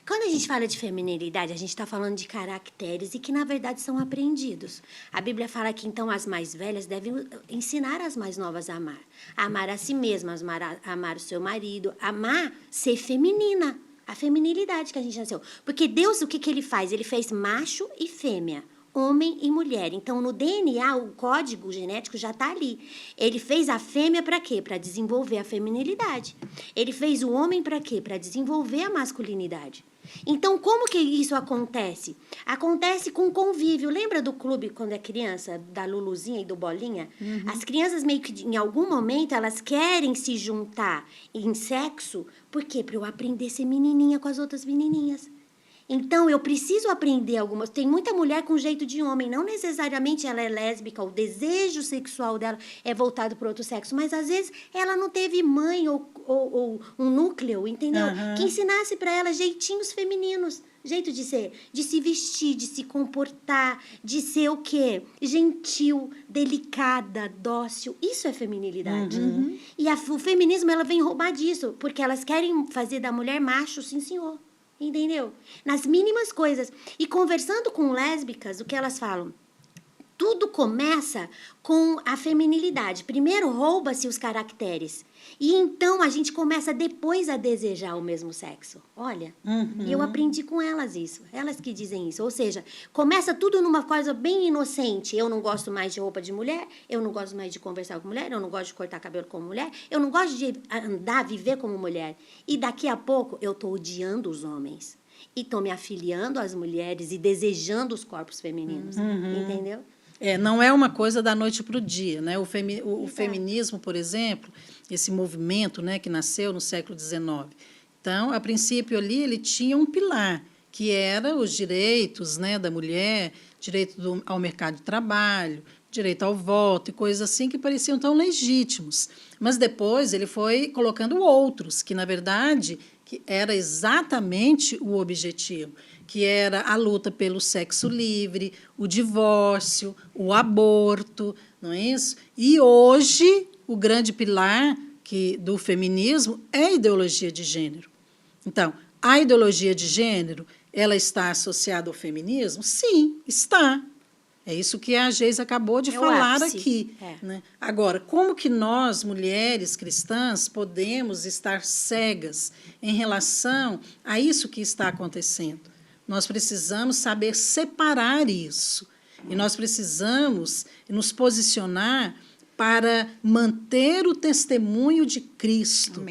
Quando a gente fala de feminilidade, a gente está falando de caracteres e que, na verdade, são aprendidos. A Bíblia fala que, então, as mais velhas devem ensinar as mais novas a amar. A amar a si mesma, amar o seu marido, amar ser feminina. A feminilidade que a gente nasceu. Porque Deus, o que ele faz? Ele fez macho e fêmea, homem e mulher. Então, no DNA, o código genético já está ali. Ele fez a fêmea para quê? Para desenvolver a feminilidade. Ele fez o homem para quê? Para desenvolver a masculinidade. Então, como que isso acontece? Acontece com convívio. Lembra do clube, quando é criança, da Luluzinha e do Bolinha? Uhum. As crianças, meio que, em algum momento, elas querem se juntar em sexo. Por quê? Para eu aprender a ser menininha com as outras menininhas. Então, eu preciso aprender algumas. Tem muita mulher com jeito de homem, não necessariamente ela é lésbica, o desejo sexual dela é voltado para outro sexo, mas às vezes ela não teve mãe ou um núcleo, entendeu? Uhum. Que ensinasse para ela jeitinhos femininos, jeito de ser, de se vestir, de se comportar, de ser o quê? Gentil, delicada, dócil. Isso é feminilidade. Uhum. E o feminismo, ela vem roubar disso, porque elas querem fazer da mulher macho, sim, senhor. Entendeu? Nas mínimas coisas. E conversando com lésbicas, o que elas falam? Tudo começa com a feminilidade. Primeiro rouba-se os caracteres. E então a gente começa depois a desejar o mesmo sexo. Olha, e eu aprendi com elas isso. Elas que dizem isso. Ou seja, começa tudo numa coisa bem inocente. Eu não gosto mais de roupa de mulher, eu não gosto mais de conversar com mulher, eu não gosto de cortar cabelo como mulher, eu não gosto de andar, viver como mulher. E daqui a pouco eu estou odiando os homens. E estou me afiliando às mulheres e desejando os corpos femininos. Entendeu? Não é uma coisa da noite para o dia, né? O feminismo, por exemplo, esse movimento, né, que nasceu no século XIX. Então, a princípio ali, ele tinha um pilar, que era os direitos, né, da mulher, direito ao mercado de trabalho, direito ao voto e coisas assim que pareciam tão legítimos. Mas depois ele foi colocando outros, que, na verdade, que era exatamente o objetivo, que era a luta pelo sexo livre, o divórcio, o aborto, não é isso? E hoje o grande pilar do feminismo é a ideologia de gênero. Então, a ideologia de gênero, ela está associada ao feminismo? Sim, está. É isso que a Geise acabou de falar aqui. Né? Agora, como que nós, mulheres cristãs, podemos estar cegas em relação a isso que está acontecendo? Nós precisamos saber separar isso. E nós precisamos nos posicionar para manter o testemunho de Cristo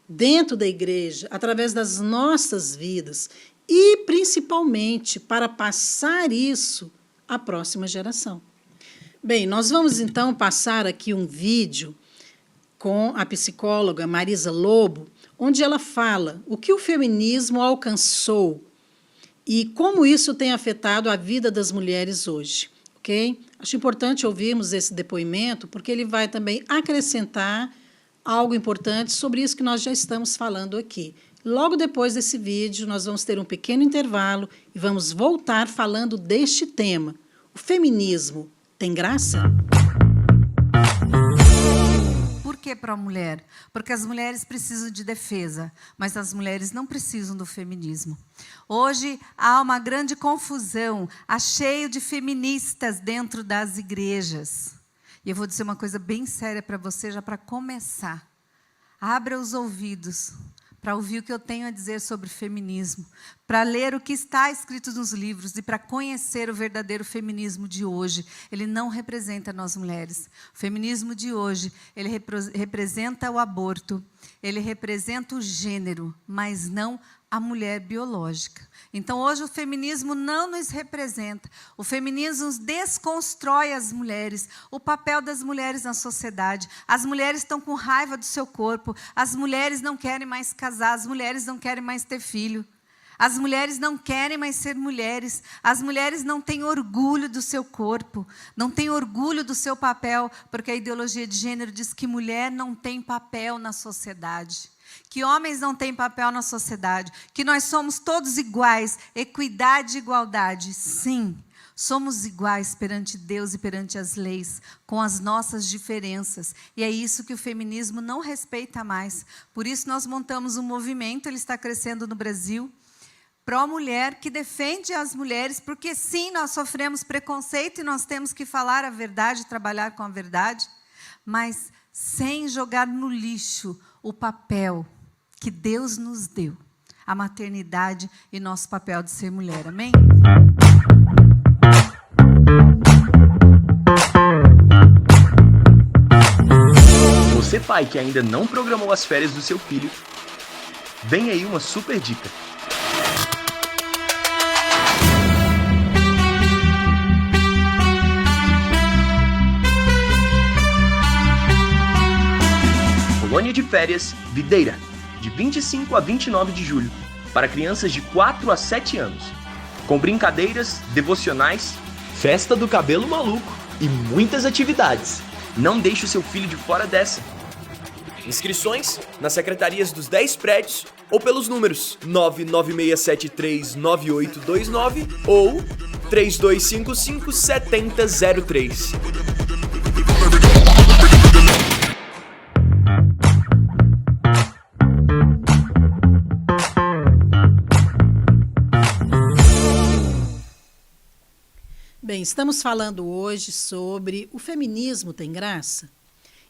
dentro da igreja, através das nossas vidas, e, principalmente, para passar isso à próxima geração. Bem, nós vamos, então, passar aqui um vídeo com a psicóloga Marisa Lobo, onde ela fala o que o feminismo alcançou e como isso tem afetado a vida das mulheres hoje, ok? Acho importante ouvirmos esse depoimento, porque ele vai também acrescentar algo importante sobre isso que nós já estamos falando aqui. Logo depois desse vídeo, nós vamos ter um pequeno intervalo e vamos voltar falando deste tema. O feminismo tem graça? Por que para a mulher? Porque as mulheres precisam de defesa, mas as mulheres não precisam do feminismo. Hoje há uma grande confusão, há cheio de feministas dentro das igrejas. E eu vou dizer uma coisa bem séria para você, já para começar. Abra os ouvidos para ouvir o que eu tenho a dizer sobre feminismo, para ler o que está escrito nos livros e para conhecer o verdadeiro feminismo de hoje. Ele não representa nós mulheres. O feminismo de hoje, ele representa o aborto, ele representa o gênero, mas não a mulher biológica. Então, hoje, o feminismo não nos representa. O feminismo desconstrói as mulheres, o papel das mulheres na sociedade. As mulheres estão com raiva do seu corpo, as mulheres não querem mais casar, as mulheres não querem mais ter filho. As mulheres não querem mais ser mulheres, as mulheres não têm orgulho do seu corpo, não têm orgulho do seu papel, porque a ideologia de gênero diz que mulher não tem papel na sociedade. Que homens não têm papel na sociedade, que nós somos todos iguais, equidade e igualdade. Sim, somos iguais perante Deus e perante as leis, com as nossas diferenças. E é isso que o feminismo não respeita mais. Por isso nós montamos um movimento, ele está crescendo no Brasil, pró-mulher, que defende as mulheres, porque sim, nós sofremos preconceito e nós temos que falar a verdade, trabalhar com a verdade, mas sem jogar no lixo o papel que Deus nos deu, a maternidade e nosso papel de ser mulher. Amém? Você, pai, que ainda não programou as férias do seu filho, vem aí uma super dica. Colônia de Férias Videira, de 25 a 29 de julho, para crianças de 4 a 7 anos. Com brincadeiras, devocionais, festa do cabelo maluco e muitas atividades. Não deixe o seu filho de fora dessa. Inscrições nas secretarias dos 10 prédios ou pelos números 996739829 ou 3255-7003. Bem, estamos falando hoje sobre o feminismo tem graça?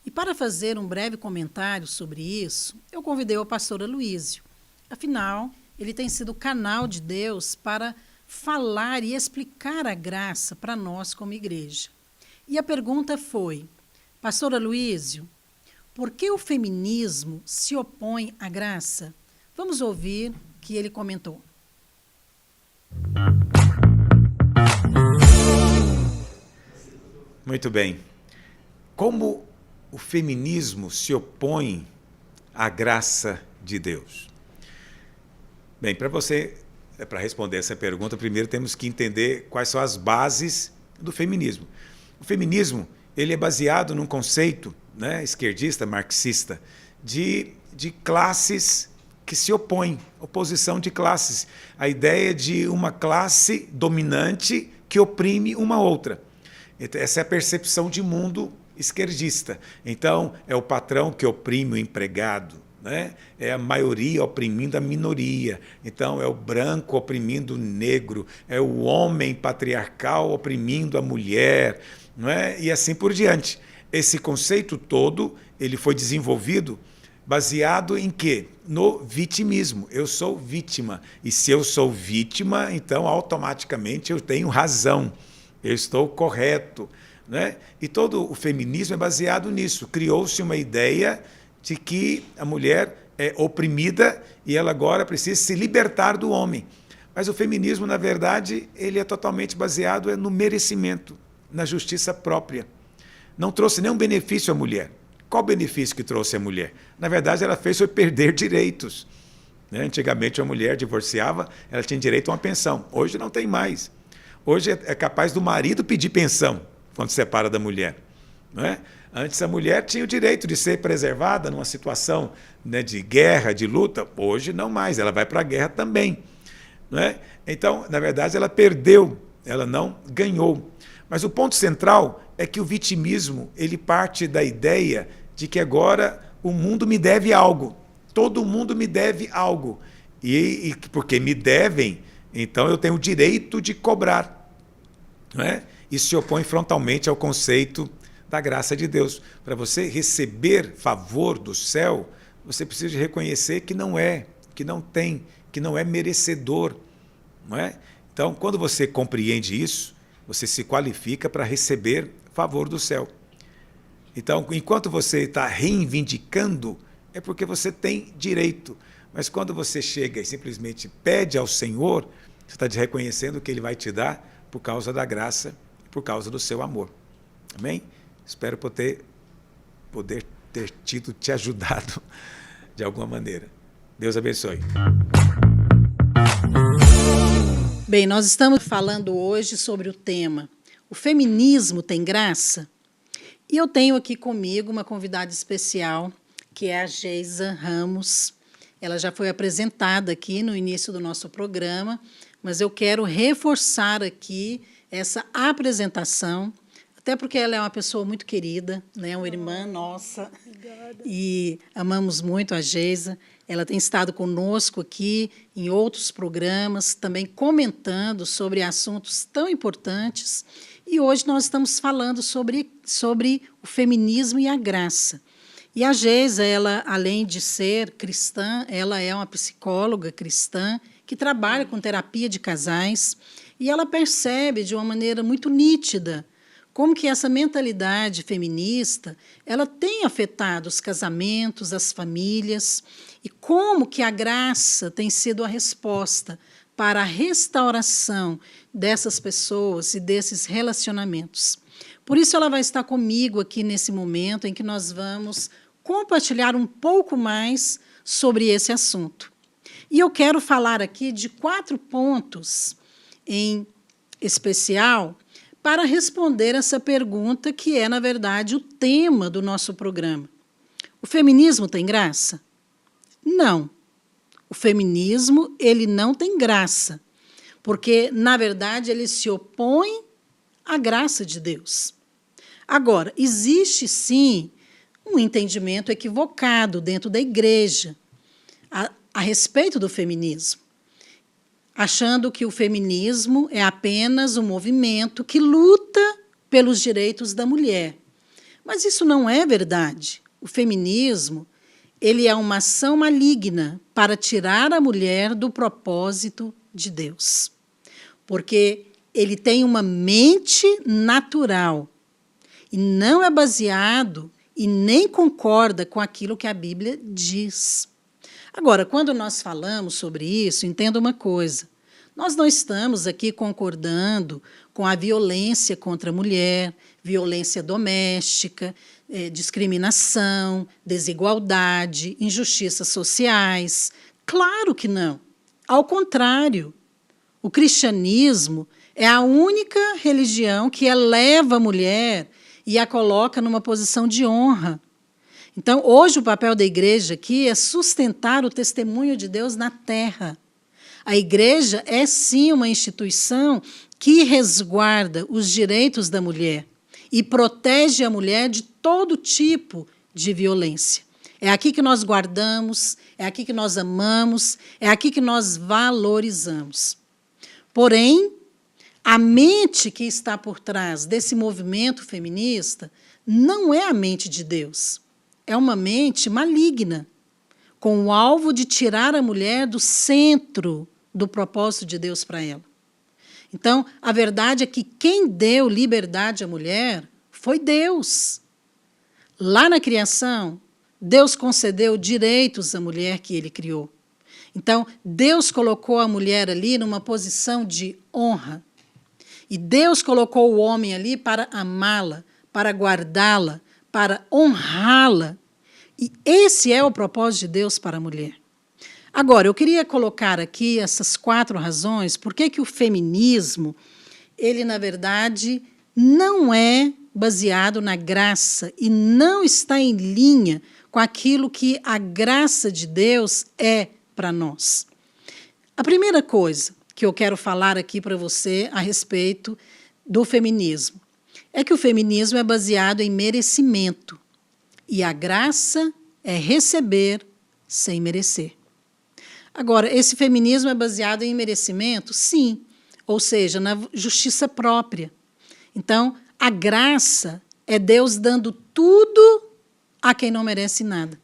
E para fazer um breve comentário sobre isso, eu convidei o pastor Aloísio. Afinal, ele tem sido o canal de Deus para falar e explicar a graça para nós como igreja. E a pergunta foi, pastor Aloísio, por que o feminismo se opõe à graça? Vamos ouvir o que ele comentou. Muito bem. Como o feminismo se opõe à graça de Deus? Bem, para responder essa pergunta, primeiro temos que entender quais são as bases do feminismo. O feminismo ele é baseado num conceito, né, esquerdista, marxista, de classes que se opõem, oposição de classes. A ideia de uma classe dominante que oprime uma outra. Essa é a percepção de mundo esquerdista. Então, é o patrão que oprime o empregado, né? É a maioria oprimindo a minoria. Então, é o branco oprimindo o negro, é o homem patriarcal oprimindo a mulher, não é? E assim por diante. Esse conceito todo ele foi desenvolvido baseado em quê? No vitimismo. Eu sou vítima. E se eu sou vítima, então automaticamente eu tenho razão. Eu estou correto, né? E todo o feminismo é baseado nisso. Criou-se uma ideia de que a mulher é oprimida e ela agora precisa se libertar do homem. Mas o feminismo, na verdade, ele é totalmente baseado no merecimento, na justiça própria. Não trouxe nenhum benefício à mulher. Qual benefício que trouxe à mulher? Na verdade, ela fez foi perder direitos. Né? Antigamente, a mulher divorciava, ela tinha direito a uma pensão. Hoje não tem mais. Hoje é capaz do marido pedir pensão quando se separa da mulher. Não é? Antes a mulher tinha o direito de ser preservada numa situação, né, de guerra, de luta. Hoje não mais, ela vai para a guerra também. Não é? Então, na verdade, ela perdeu, ela não ganhou. Mas o ponto central é que o vitimismo ele parte da ideia de que agora o mundo me deve algo. Todo mundo me deve algo. E porque me devem, então eu tenho o direito de cobrar. Não é? Isso se opõe frontalmente ao conceito da graça de Deus. Para você receber favor do céu, você precisa reconhecer que não é, que não tem, que não é merecedor. Não é? Então, quando você compreende isso, você se qualifica para receber favor do céu. Então, enquanto você está reivindicando, é porque você tem direito. Mas quando você chega e simplesmente pede ao Senhor, você está reconhecendo que Ele vai te dar por causa da graça, por causa do seu amor. Amém? Espero poder ter te ajudado de alguma maneira. Deus abençoe. Bem, nós estamos falando hoje sobre o tema O feminismo tem graça? E eu tenho aqui comigo uma convidada especial, que é a Geisa Ramos. Ela já foi apresentada aqui no início do nosso programa, mas eu quero reforçar aqui essa apresentação, até porque ela é uma pessoa muito querida, né? Uma irmã nossa. Obrigada. E amamos muito a Geisa. Ela tem estado conosco aqui em outros programas, também comentando sobre assuntos tão importantes. E hoje nós estamos falando sobre o feminismo e a graça. E a Geisa, ela, além de ser cristã, ela é uma psicóloga cristã que trabalha com terapia de casais e ela percebe de uma maneira muito nítida como que essa mentalidade feminista ela tem afetado os casamentos, as famílias, e como que a graça tem sido a resposta para a restauração dessas pessoas e desses relacionamentos. Por isso ela vai estar comigo aqui nesse momento em que nós vamos compartilhar um pouco mais sobre esse assunto. E eu quero falar aqui de 4 pontos em especial para responder essa pergunta que é, na verdade, o tema do nosso programa. O feminismo tem graça? Não. O feminismo ele não tem graça, porque, na verdade, ele se opõe à graça de Deus. Agora, existe, sim, um entendimento equivocado dentro da igreja a respeito do feminismo. achando que o feminismo é apenas um movimento que luta pelos direitos da mulher. Mas isso não é verdade. O feminismo, ele é uma ação maligna para tirar a mulher do propósito de Deus. Porque ele tem uma mente natural e não é baseado e nem concorda com aquilo que a Bíblia diz. Agora, quando nós falamos sobre isso, entenda uma coisa. Nós não estamos aqui concordando com a violência contra a mulher, violência doméstica, discriminação, desigualdade, injustiças sociais. Claro que não. Ao contrário, o cristianismo é a única religião que eleva a mulher e a coloca numa posição de honra. Então, hoje, o papel da igreja aqui é sustentar o testemunho de Deus na terra. A igreja é, sim, uma instituição que resguarda os direitos da mulher e protege a mulher de todo tipo de violência. É aqui que nós guardamos, é aqui que nós amamos, é aqui que nós valorizamos. Porém, a mente que está por trás desse movimento feminista não é a mente de Deus. É uma mente maligna, com o alvo de tirar a mulher do centro do propósito de Deus para ela. Então, a verdade é que quem deu liberdade à mulher foi Deus. Lá na criação, Deus concedeu direitos à mulher que ele criou. Então, Deus colocou a mulher ali numa posição de honra. E Deus colocou o homem ali para amá-la, para guardá-la, para honrá-la. E esse é o propósito de Deus para a mulher. Agora, eu queria colocar aqui essas 4 razões por que o feminismo, ele, na verdade, não é baseado na graça e não está em linha com aquilo que a graça de Deus é para nós. A primeira coisa que eu quero falar aqui para você a respeito do feminismo é que o feminismo é baseado em merecimento e a graça é receber sem merecer. Agora, esse feminismo é baseado em merecimento? Sim, ou seja, na justiça própria. Então, a graça é Deus dando tudo a quem não merece nada.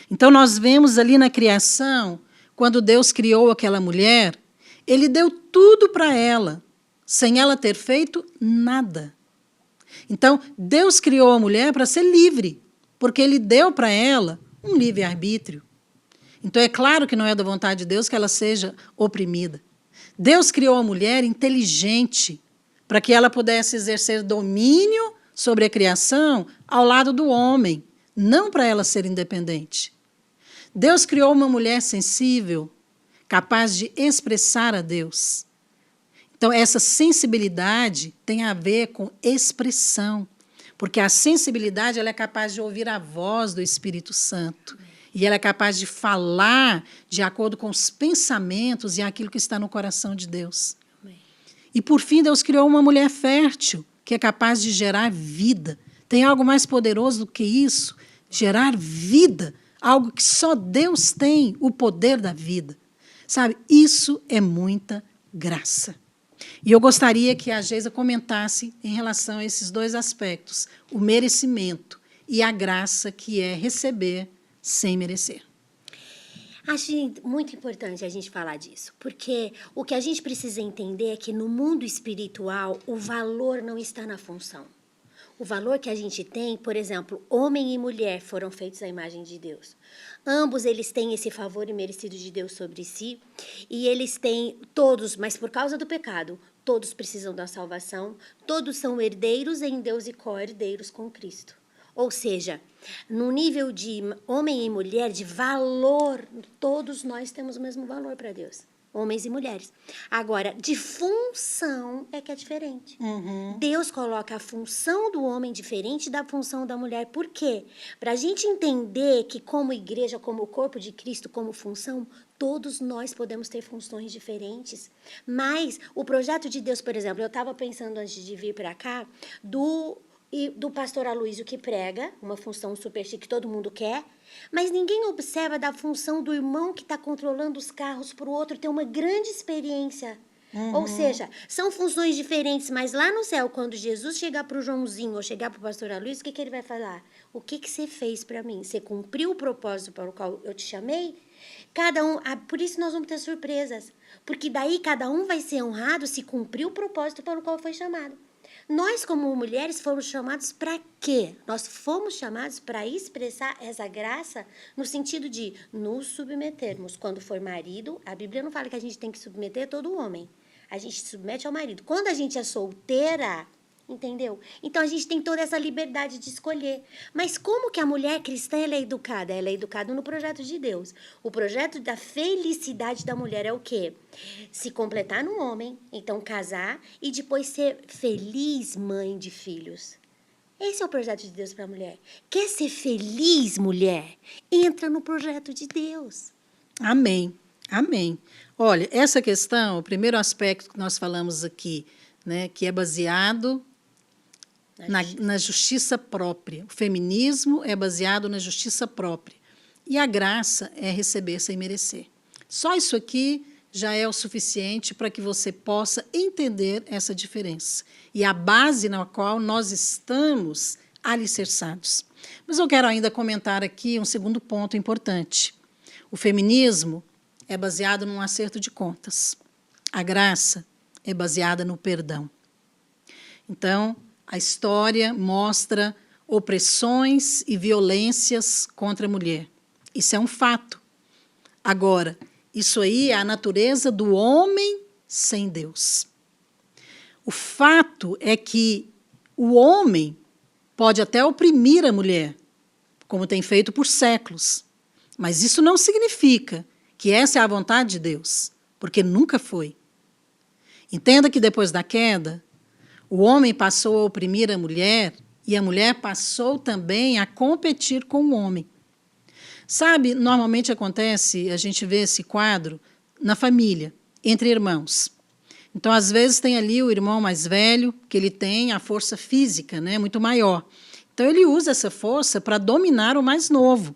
Então, nós vemos ali na criação, quando Deus criou aquela mulher, ele deu tudo para ela, sem ela ter feito nada. Então, Deus criou a mulher para ser livre, porque ele deu para ela um livre-arbítrio. Então, é claro que não é da vontade de Deus que ela seja oprimida. Deus criou a mulher inteligente, para que ela pudesse exercer domínio sobre a criação ao lado do homem, não para ela ser independente. Deus criou uma mulher sensível, capaz de expressar a Deus. Então, essa sensibilidade tem a ver com expressão, porque a sensibilidade ela é capaz de ouvir a voz do Espírito Santo. E ela é capaz de falar de acordo com os pensamentos e aquilo que está no coração de Deus. Amém. E, por fim, Deus criou uma mulher fértil, que é capaz de gerar vida. Tem algo mais poderoso do que isso? Gerar vida, algo que só Deus tem, o poder da vida. Sabe, isso é muita graça. E eu gostaria que a Geisa comentasse em relação a esses 2 aspectos, o merecimento e a graça, que é receber sem merecer. Acho muito importante a gente falar disso, porque o que a gente precisa entender é que no mundo espiritual o valor não está na função. O valor que a gente tem, por exemplo, homem e mulher foram feitos à imagem de Deus. Ambos eles têm esse favor imerecido de Deus sobre si, e eles têm todos, mas por causa do pecado, todos precisam da salvação, todos são herdeiros em Deus e co-herdeiros com Cristo. Ou seja, no nível de homem e mulher, de valor, todos nós temos o mesmo valor para Deus, homens e mulheres. Agora, de função é que é diferente. Deus coloca a função do homem diferente da função da mulher. Por quê? Para a gente entender que como igreja, como o corpo de Cristo, como função, todos nós podemos ter funções diferentes. Mas o projeto de Deus, por exemplo, eu estava pensando antes de vir para cá, do pastor Aloysio, que prega uma função super chique que todo mundo quer, Mas ninguém observa da função do irmão que está controlando os carros para o outro ter uma grande experiência. Ou seja, são funções diferentes, mas lá no céu, quando Jesus chegar para o Joãozinho ou chegar para o pastor Aloysio, o que ele vai falar? O que você fez para mim? Você cumpriu o propósito para o qual eu te chamei? Cada um, por isso nós vamos ter surpresas, porque daí cada um vai ser honrado se cumprir o propósito para o qual foi chamado. Nós, como mulheres, fomos chamados para quê? Nós fomos chamados para expressar essa graça no sentido de nos submetermos. Quando for marido, a Bíblia não fala que a gente tem que submeter todo homem. A gente se submete ao marido. Quando a gente é solteira, entendeu? Então, a gente tem toda essa liberdade de escolher. Mas como que a mulher cristã ela é educada? Ela é educada no projeto de Deus. O projeto da felicidade da mulher é o quê? Se completar no homem, então casar e depois ser feliz mãe de filhos. Esse é o projeto de Deus para a mulher. Quer ser feliz, mulher? Entra no projeto de Deus. Amém. Amém. Olha, essa questão, o primeiro aspecto que nós falamos aqui, né, que é baseado na justiça própria. O feminismo é baseado na justiça própria. E a graça é receber sem merecer. Só isso aqui já é o suficiente para que você possa entender essa diferença. E a base na qual nós estamos alicerçados. Mas eu quero ainda comentar aqui um segundo ponto importante. O feminismo é baseado num acerto de contas. A graça é baseada no perdão. Então, a história mostra opressões e violências contra a mulher. Isso é um fato. Agora, isso aí é a natureza do homem sem Deus. O fato é que o homem pode até oprimir a mulher, como tem feito por séculos. Mas isso não significa que essa é a vontade de Deus, porque nunca foi. Entenda que depois da queda, o homem passou a oprimir a mulher e a mulher passou também a competir com o homem. Sabe, normalmente acontece, a gente vê esse quadro na família, entre irmãos. Então, às vezes, tem ali o irmão mais velho, que ele tem a força física, né, muito maior. Então, ele usa essa força para dominar o mais novo.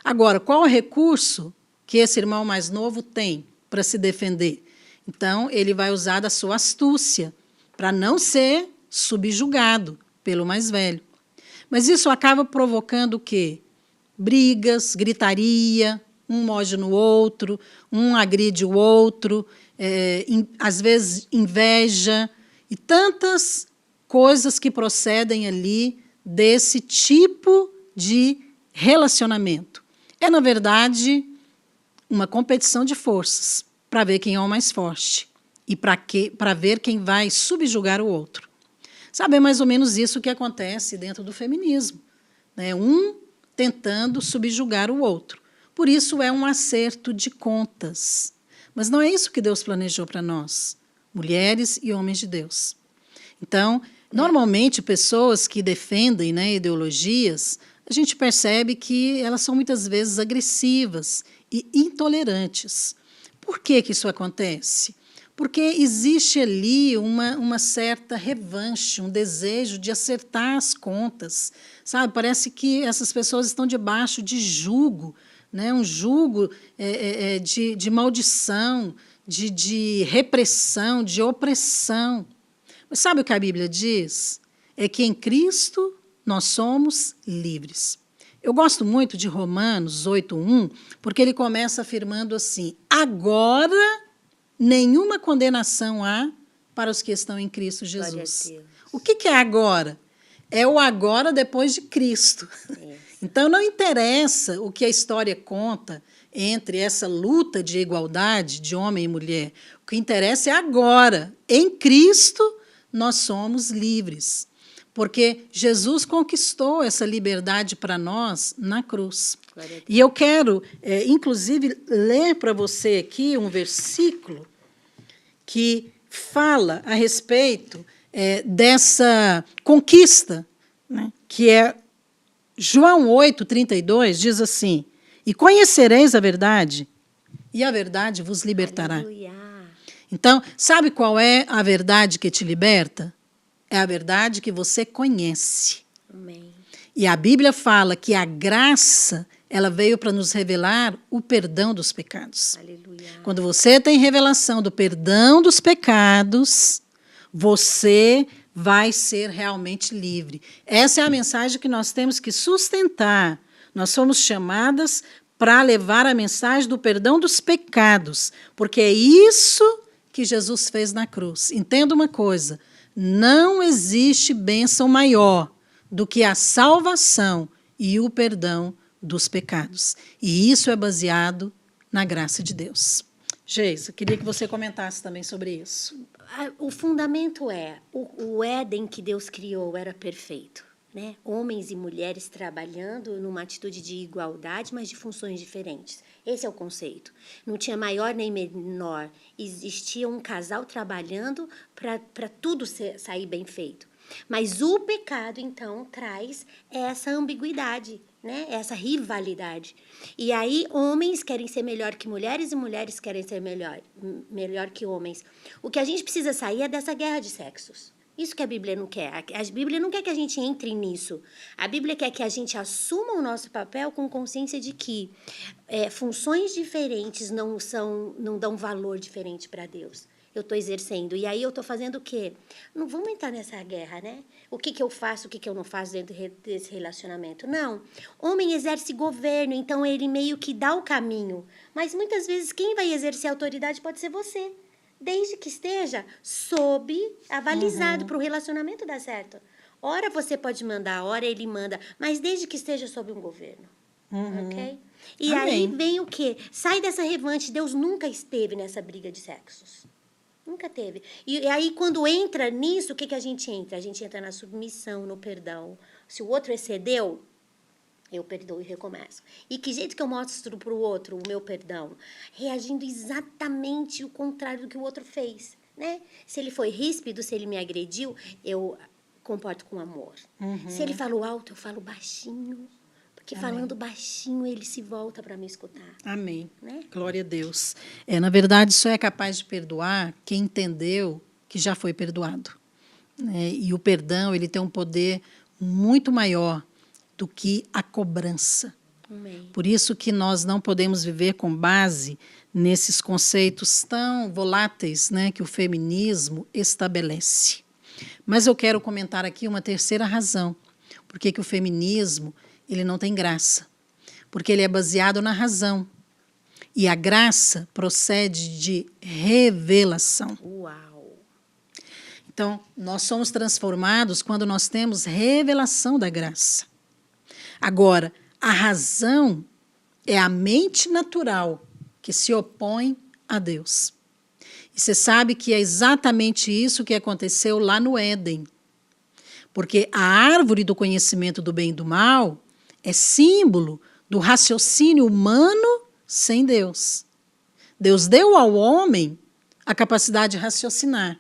Agora, qual é o recurso que esse irmão mais novo tem para se defender? Então, ele vai usar da sua astúcia para não ser subjugado pelo mais velho. Mas isso acaba provocando o quê? Brigas, gritaria, um morde no outro, um agride o outro, às vezes inveja, e tantas coisas que procedem ali desse tipo de relacionamento. É, na verdade, uma competição de forças para ver quem é o mais forte e para ver quem vai subjugar o outro. Sabe, é mais ou menos isso que acontece dentro do feminismo, né? Um tentando subjugar o outro. Por isso é um acerto de contas. Mas não é isso que Deus planejou para nós, mulheres e homens de Deus. Então, normalmente, pessoas que defendem, né, ideologias, a gente percebe que elas são muitas vezes agressivas e intolerantes. Por que isso acontece? Porque existe ali uma certa revanche, um desejo de acertar as contas. Sabe? Parece que essas pessoas estão debaixo de jugo, né? Um jugo de maldição, de repressão, de opressão. Mas sabe o que a Bíblia diz? É que em Cristo nós somos livres. Eu gosto muito de Romanos 8:1, porque ele começa afirmando assim: agora nenhuma condenação há para os que estão em Cristo Jesus. O que é agora? É o agora depois de Cristo. Então, não interessa o que a história conta entre essa luta de igualdade de homem e mulher. O que interessa é agora. Em Cristo, nós somos livres. Porque Jesus conquistou essa liberdade para nós na cruz. E eu quero, inclusive, ler para você aqui um versículo que fala a respeito dessa conquista, né, que é João 8:32, diz assim: e conhecereis a verdade, e a verdade vos libertará. Aleluia. Então, sabe qual é a verdade que te liberta? É a verdade que você conhece. Amém. E a Bíblia fala que a graça ela veio para nos revelar o perdão dos pecados. Aleluia. Quando você tem revelação do perdão dos pecados, você vai ser realmente livre. Essa é a mensagem que nós temos que sustentar. Nós somos chamadas para levar a mensagem do perdão dos pecados, porque é isso que Jesus fez na cruz. Entenda uma coisa, não existe bênção maior do que a salvação e o perdão dos pecados. E isso é baseado na graça de Deus. Geisa, queria que você comentasse também sobre isso. O fundamento é, o Éden que Deus criou era perfeito, né? Homens e mulheres trabalhando numa atitude de igualdade, mas de funções diferentes. Esse é o conceito. Não tinha maior nem menor. Existia um casal trabalhando para tudo sair bem feito. Mas o pecado, então, traz essa ambiguidade, né? Essa rivalidade. E aí, homens querem ser melhor que mulheres e mulheres querem ser melhor que homens. O que a gente precisa sair é dessa guerra de sexos. Isso que a Bíblia não quer. A Bíblia não quer que a gente entre nisso. A Bíblia quer que a gente assuma o nosso papel com consciência de que funções diferentes não dão valor diferente para Deus. Eu estou exercendo. E aí eu estou fazendo o quê? Não vamos entrar nessa guerra, né? O que eu faço, o que eu não faço dentro desse relacionamento. Não. Homem exerce governo, então ele meio que dá o caminho. Mas muitas vezes quem vai exercer a autoridade pode ser você. Desde que esteja sob avalizado para o relacionamento dar certo. Ora você pode mandar, ora ele manda, mas desde que esteja sob um governo. Ok? E Amém. aí vem o quê? Sai dessa revanche. Deus nunca esteve nessa briga de sexos. Nunca teve. E aí, quando entra nisso, o que a gente entra? A gente entra na submissão, no perdão. Se o outro excedeu, eu perdoo e recomeço. E que jeito que eu mostro para o outro o meu perdão? Reagindo exatamente o contrário do que o outro fez, né? Se ele foi ríspido, se ele me agrediu, eu comporto com amor. Se ele falou alto, eu falo baixinho. Porque falando baixinho, ele se volta para me escutar. Amém. Né? Glória a Deus. Na verdade, só é capaz de perdoar quem entendeu que já foi perdoado. E o perdão, ele tem um poder muito maior do que a cobrança. Amém. Por isso que nós não podemos viver com base nesses conceitos tão voláteis, né, que o feminismo estabelece. Mas eu quero comentar aqui uma terceira razão. Por que o feminismo ele não tem graça? Porque ele é baseado na razão. E a graça procede de revelação. Uau! Então, nós somos transformados quando nós temos revelação da graça. Agora, a razão é a mente natural que se opõe a Deus. E você sabe que é exatamente isso que aconteceu lá no Éden. Porque a árvore do conhecimento do bem e do mal é símbolo do raciocínio humano sem Deus. Deus deu ao homem a capacidade de raciocinar,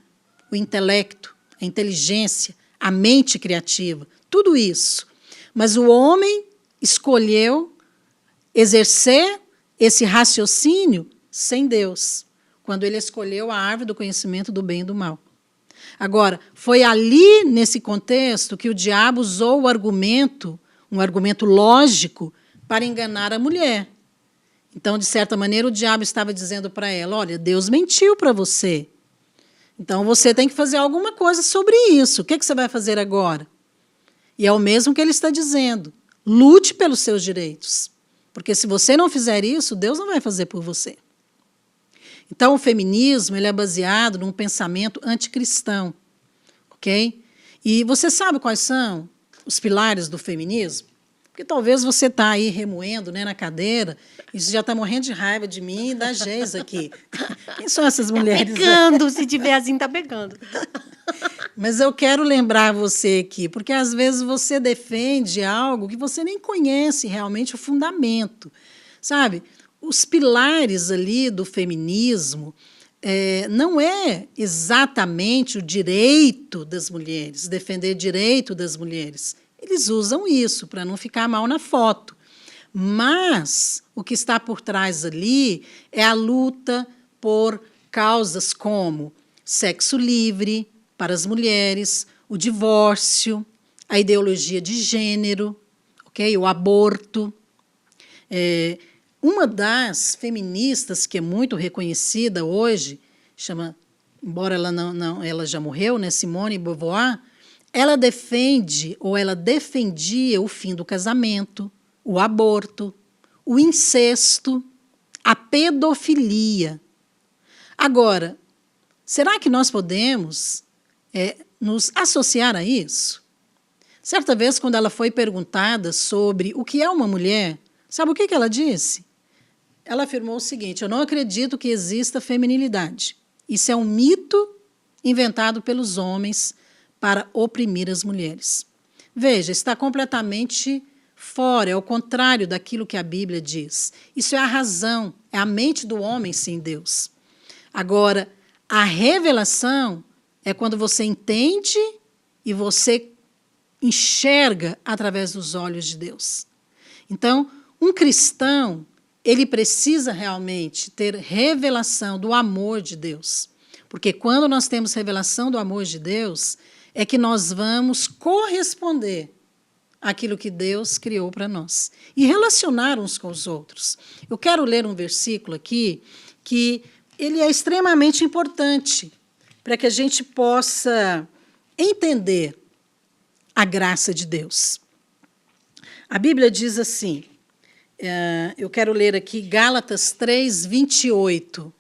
o intelecto, a inteligência, a mente criativa, tudo isso. Mas o homem escolheu exercer esse raciocínio sem Deus, quando ele escolheu a árvore do conhecimento do bem e do mal. Agora, foi ali, nesse contexto, que o diabo usou o argumento, um argumento lógico, para enganar a mulher. Então, de certa maneira, o diabo estava dizendo para ela, olha, Deus mentiu para você. Então, você tem que fazer alguma coisa sobre isso. O que você vai fazer agora? E é o mesmo que ele está dizendo. Lute pelos seus direitos. Porque se você não fizer isso, Deus não vai fazer por você. Então, o feminismo ele é baseado num pensamento anticristão. Ok? E você sabe quais são os pilares do feminismo? Porque talvez você está aí remoendo, né, na cadeira e você já está morrendo de raiva de mim e da Geisa aqui. Quem são essas mulheres? Tá pegando, se tiver assim, tá pegando. Mas eu quero lembrar você aqui, porque às vezes você defende algo que você nem conhece realmente o fundamento. Sabe? Os pilares ali do feminismo não é exatamente o direito das mulheres, defender direito das mulheres. Eles usam isso para não ficar mal na foto. Mas o que está por trás ali é a luta por causas como sexo livre para as mulheres, o divórcio, a ideologia de gênero, okay? O aborto. Uma das feministas que é muito reconhecida hoje, embora ela já morreu, né, Simone de Beauvoir, ela defende, ou ela defendia o fim do casamento, o aborto, o incesto, a pedofilia. Agora, será que nós podemos nos associar a isso? Certa vez, quando ela foi perguntada sobre o que é uma mulher, sabe o que ela disse? Ela afirmou o seguinte: eu não acredito que exista feminilidade. Isso é um mito inventado pelos homens para oprimir as mulheres. Veja, está completamente fora, é o contrário daquilo que a Bíblia diz. Isso é a razão, é a mente do homem sem Deus. Agora, a revelação é quando você entende e você enxerga através dos olhos de Deus. Então, um cristão, ele precisa realmente ter revelação do amor de Deus. Porque quando nós temos revelação do amor de Deus, é que nós vamos corresponder àquilo que Deus criou para nós e relacionar uns com os outros. Eu quero ler um versículo aqui que ele é extremamente importante para que a gente possa entender a graça de Deus. A Bíblia diz assim, eu quero ler aqui Gálatas 3:28.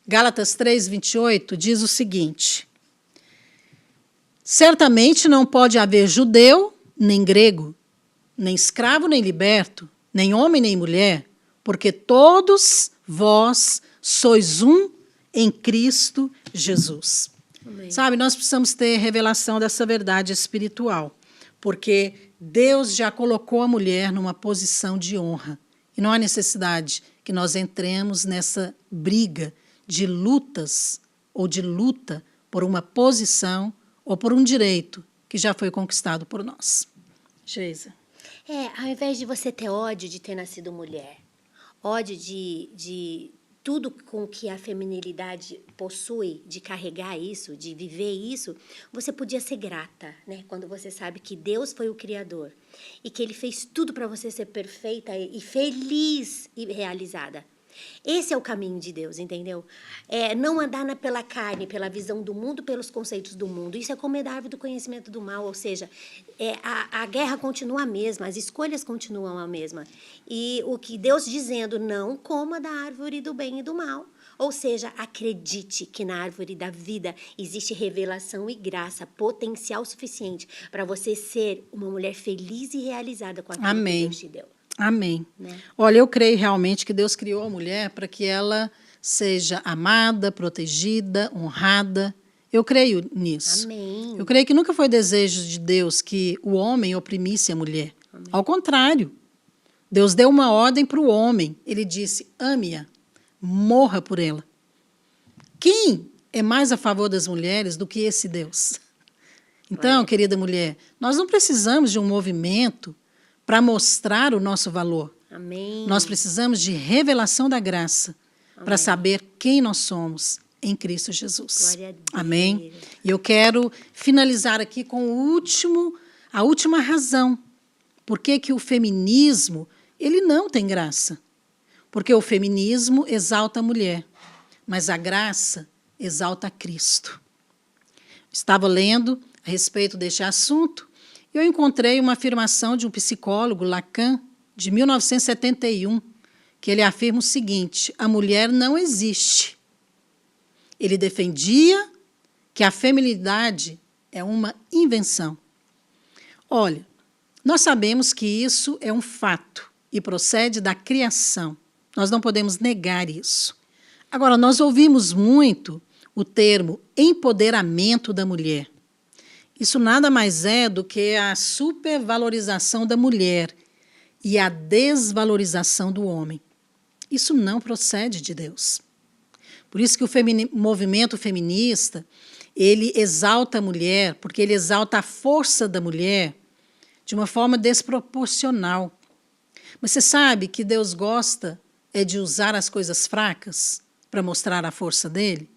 Gálatas 3:28 diz o seguinte: certamente não pode haver judeu, nem grego, nem escravo, nem liberto, nem homem, nem mulher, porque todos vós sois um em Cristo Jesus. Amém. Sabe, nós precisamos ter revelação dessa verdade espiritual, porque Deus já colocou a mulher numa posição de honra. E não há necessidade que nós entremos nessa briga de lutas ou de luta por uma posição ou por um direito que já foi conquistado por nós. Geisa. Ao invés de você ter ódio de ter nascido mulher, ódio de tudo com que a feminilidade possui, de carregar isso, de viver isso, você podia ser grata, né? Quando você sabe que Deus foi o Criador e que Ele fez tudo para você ser perfeita e feliz e realizada. Esse é o caminho de Deus, entendeu? Não andar pela carne, pela visão do mundo, pelos conceitos do mundo. Isso é comer da árvore do conhecimento do mal, ou seja, a guerra continua a mesma, as escolhas continuam a mesma. E o que Deus dizendo, não coma da árvore do bem e do mal. Ou seja, acredite que na árvore da vida existe revelação e graça, potencial suficiente para você ser uma mulher feliz e realizada com aquilo Amém. que Deus te deu. Amém. Né? Olha, eu creio realmente que Deus criou a mulher para que ela seja amada, protegida, honrada. Eu creio nisso. Amém. Eu creio que nunca foi desejo de Deus que o homem oprimisse a mulher. Amém. Ao contrário, Deus deu uma ordem para o homem. Ele disse, ame-a, morra por ela. Quem é mais a favor das mulheres do que esse Deus? Então, querida mulher, nós não precisamos de um movimento para mostrar o nosso valor. Amém. Nós precisamos de revelação da graça para saber quem nós somos em Cristo Jesus. Glória a Deus. Amém? E eu quero finalizar aqui com a última razão. Por que o feminismo ele não tem graça? Porque o feminismo exalta a mulher, mas a graça exalta a Cristo. Estava lendo a respeito deste assunto e eu encontrei uma afirmação de um psicólogo, Lacan, de 1971, que ele afirma o seguinte: a mulher não existe. Ele defendia que a feminilidade é uma invenção. Olha, nós sabemos que isso é um fato e procede da criação. Nós não podemos negar isso. Agora, nós ouvimos muito o termo empoderamento da mulher. Isso nada mais é do que a supervalorização da mulher e a desvalorização do homem. Isso não procede de Deus. Por isso que o movimento feminista, ele exalta a mulher, porque ele exalta a força da mulher de uma forma desproporcional. Mas você sabe que Deus gosta de usar as coisas fracas para mostrar a força dele?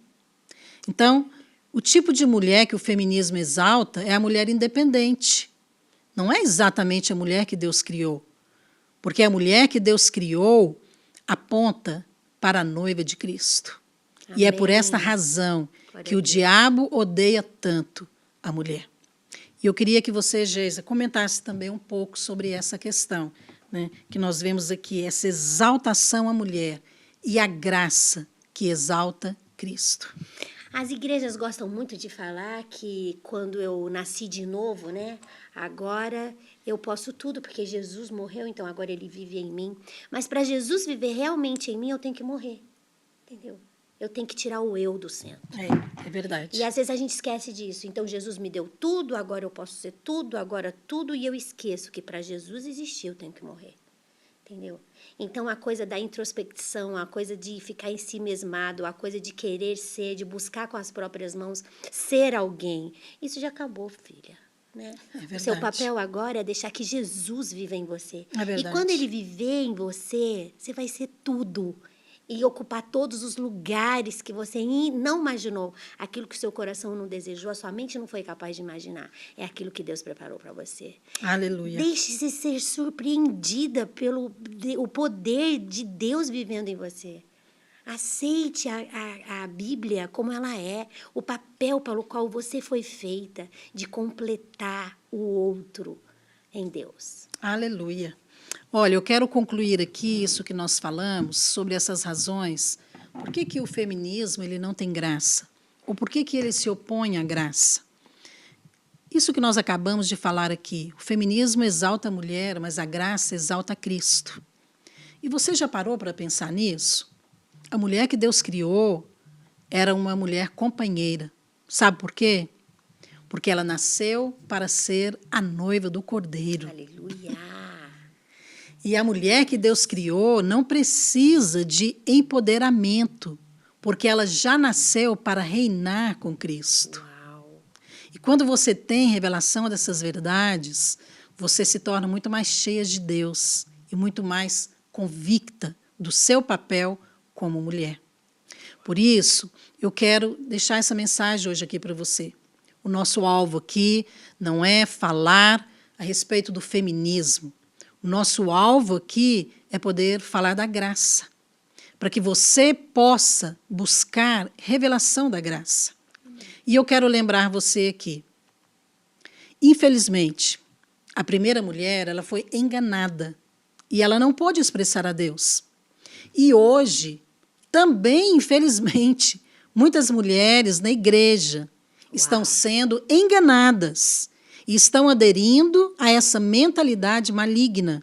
Então, o tipo de mulher que o feminismo exalta é a mulher independente. Não é exatamente a mulher que Deus criou. Porque a mulher que Deus criou aponta para a noiva de Cristo. E é por esta razão que o diabo odeia tanto a mulher. E eu queria que você, Geisa, comentasse também um pouco sobre essa questão, né, que nós vemos aqui, essa exaltação à mulher e a graça que exalta Cristo. As igrejas gostam muito de falar que quando eu nasci de novo, né, agora eu posso tudo, porque Jesus morreu, então agora ele vive em mim. Mas para Jesus viver realmente em mim, eu tenho que morrer, entendeu? Eu tenho que tirar o eu do centro. É verdade. E às vezes a gente esquece disso. Então Jesus me deu tudo, agora eu posso ser tudo, agora tudo, e eu esqueço que para Jesus existir eu tenho que morrer. Entendeu? Então a coisa da introspecção, a coisa de ficar em si mesmado, a coisa de querer ser, de buscar com as próprias mãos ser alguém, isso já acabou, filha. Né? É o seu papel agora é deixar que Jesus viva em você. É verdade. E quando ele viver em você, você vai ser tudo. E ocupar todos os lugares que você não imaginou. Aquilo que o seu coração não desejou, a sua mente não foi capaz de imaginar. É aquilo que Deus preparou para você. Aleluia. Deixe-se ser surpreendida pelo o poder de Deus vivendo em você. Aceite a Bíblia como ela é, o papel pelo qual você foi feita, de completar o outro em Deus. Aleluia. Olha, eu quero concluir aqui isso que nós falamos sobre essas razões. Por que o feminismo ele não tem graça? Ou por que ele se opõe à graça? Isso que nós acabamos de falar aqui. O feminismo exalta a mulher, mas a graça exalta Cristo. E você já parou para pensar nisso? A mulher que Deus criou era uma mulher companheira. Sabe por quê? Porque ela nasceu para ser a noiva do Cordeiro. Aleluia! E a mulher que Deus criou não precisa de empoderamento, porque ela já nasceu para reinar com Cristo. Uau. E quando você tem revelação dessas verdades, você se torna muito mais cheia de Deus e muito mais convicta do seu papel como mulher. Por isso, eu quero deixar essa mensagem hoje aqui para você. O nosso alvo aqui não é falar a respeito do feminismo. O nosso alvo aqui é poder falar da graça, para que você possa buscar revelação da graça. E eu quero lembrar você aqui, infelizmente, a primeira mulher ela foi enganada e ela não pôde expressar a Deus. E hoje, também, infelizmente, muitas mulheres na igreja estão sendo enganadas e estão aderindo a essa mentalidade maligna.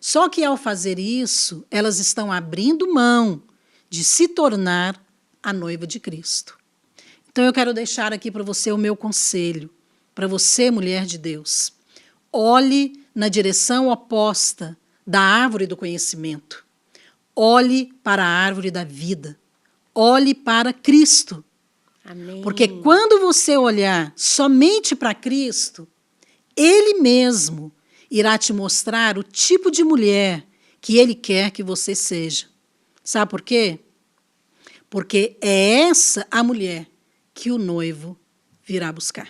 Só que, ao fazer isso, elas estão abrindo mão de se tornar a noiva de Cristo. Então, eu quero deixar aqui para você o meu conselho, para você, mulher de Deus. Olhe na direção oposta da árvore do conhecimento. Olhe para a árvore da vida. Olhe para Cristo. Amém. Porque quando você olhar somente para Cristo, Ele mesmo irá te mostrar o tipo de mulher que Ele quer que você seja. Sabe por quê? Porque é essa a mulher que o noivo virá buscar.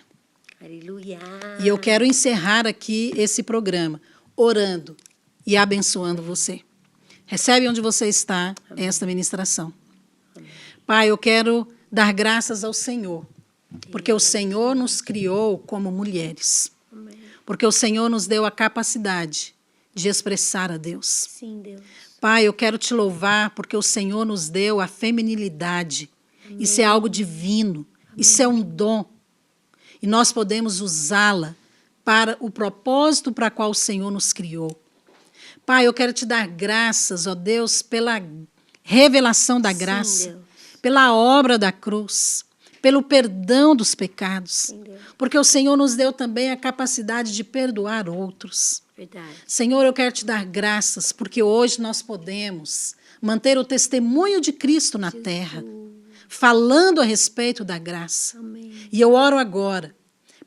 Aleluia. E eu quero encerrar aqui esse programa orando e abençoando você. Recebe onde você está esta ministração. Pai, eu quero dar graças ao Senhor, porque o Senhor nos criou como mulheres. Porque o Senhor nos deu a capacidade de expressar a Deus. Sim, Deus. Pai, eu quero te louvar porque o Senhor nos deu a feminilidade. Amém. Isso é algo divino, amém. Isso é um dom. E nós podemos usá-la para o propósito para qual o Senhor nos criou. Pai, eu quero te dar graças, ó Deus, pela revelação da graça. Sim, pela obra da cruz, pelo perdão dos pecados, porque o Senhor nos deu também a capacidade de perdoar outros. Verdade. Senhor, eu quero te dar graças, porque hoje nós podemos manter o testemunho de Cristo na terra, falando a respeito da graça. Amém. E eu oro agora,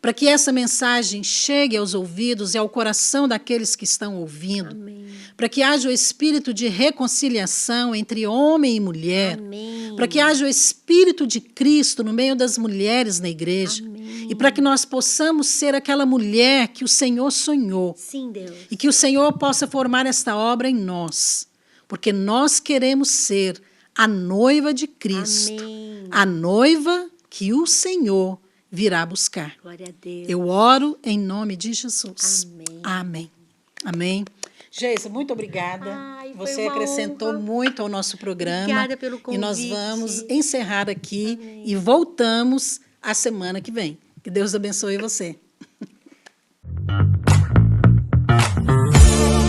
para que essa mensagem chegue aos ouvidos e ao coração daqueles que estão ouvindo. Amém. Para que haja o espírito de reconciliação entre homem e mulher. Amém. Para que haja o espírito de Cristo no meio das mulheres na igreja. Amém. E para que nós possamos ser aquela mulher que o Senhor sonhou. Sim, Deus. E que o Senhor possa formar esta obra em nós. Porque nós queremos ser a noiva de Cristo. Amém. A noiva que o Senhor virá buscar. Glória a Deus. Eu oro em nome de Jesus. Amém. Amém. Amém. Geisa, muito obrigada. Ai, foi Você uma acrescentou honra. muito ao nosso programa. Obrigada pelo E nós convite. vamos encerrar aqui e voltamos a semana que vem. Que Deus abençoe você.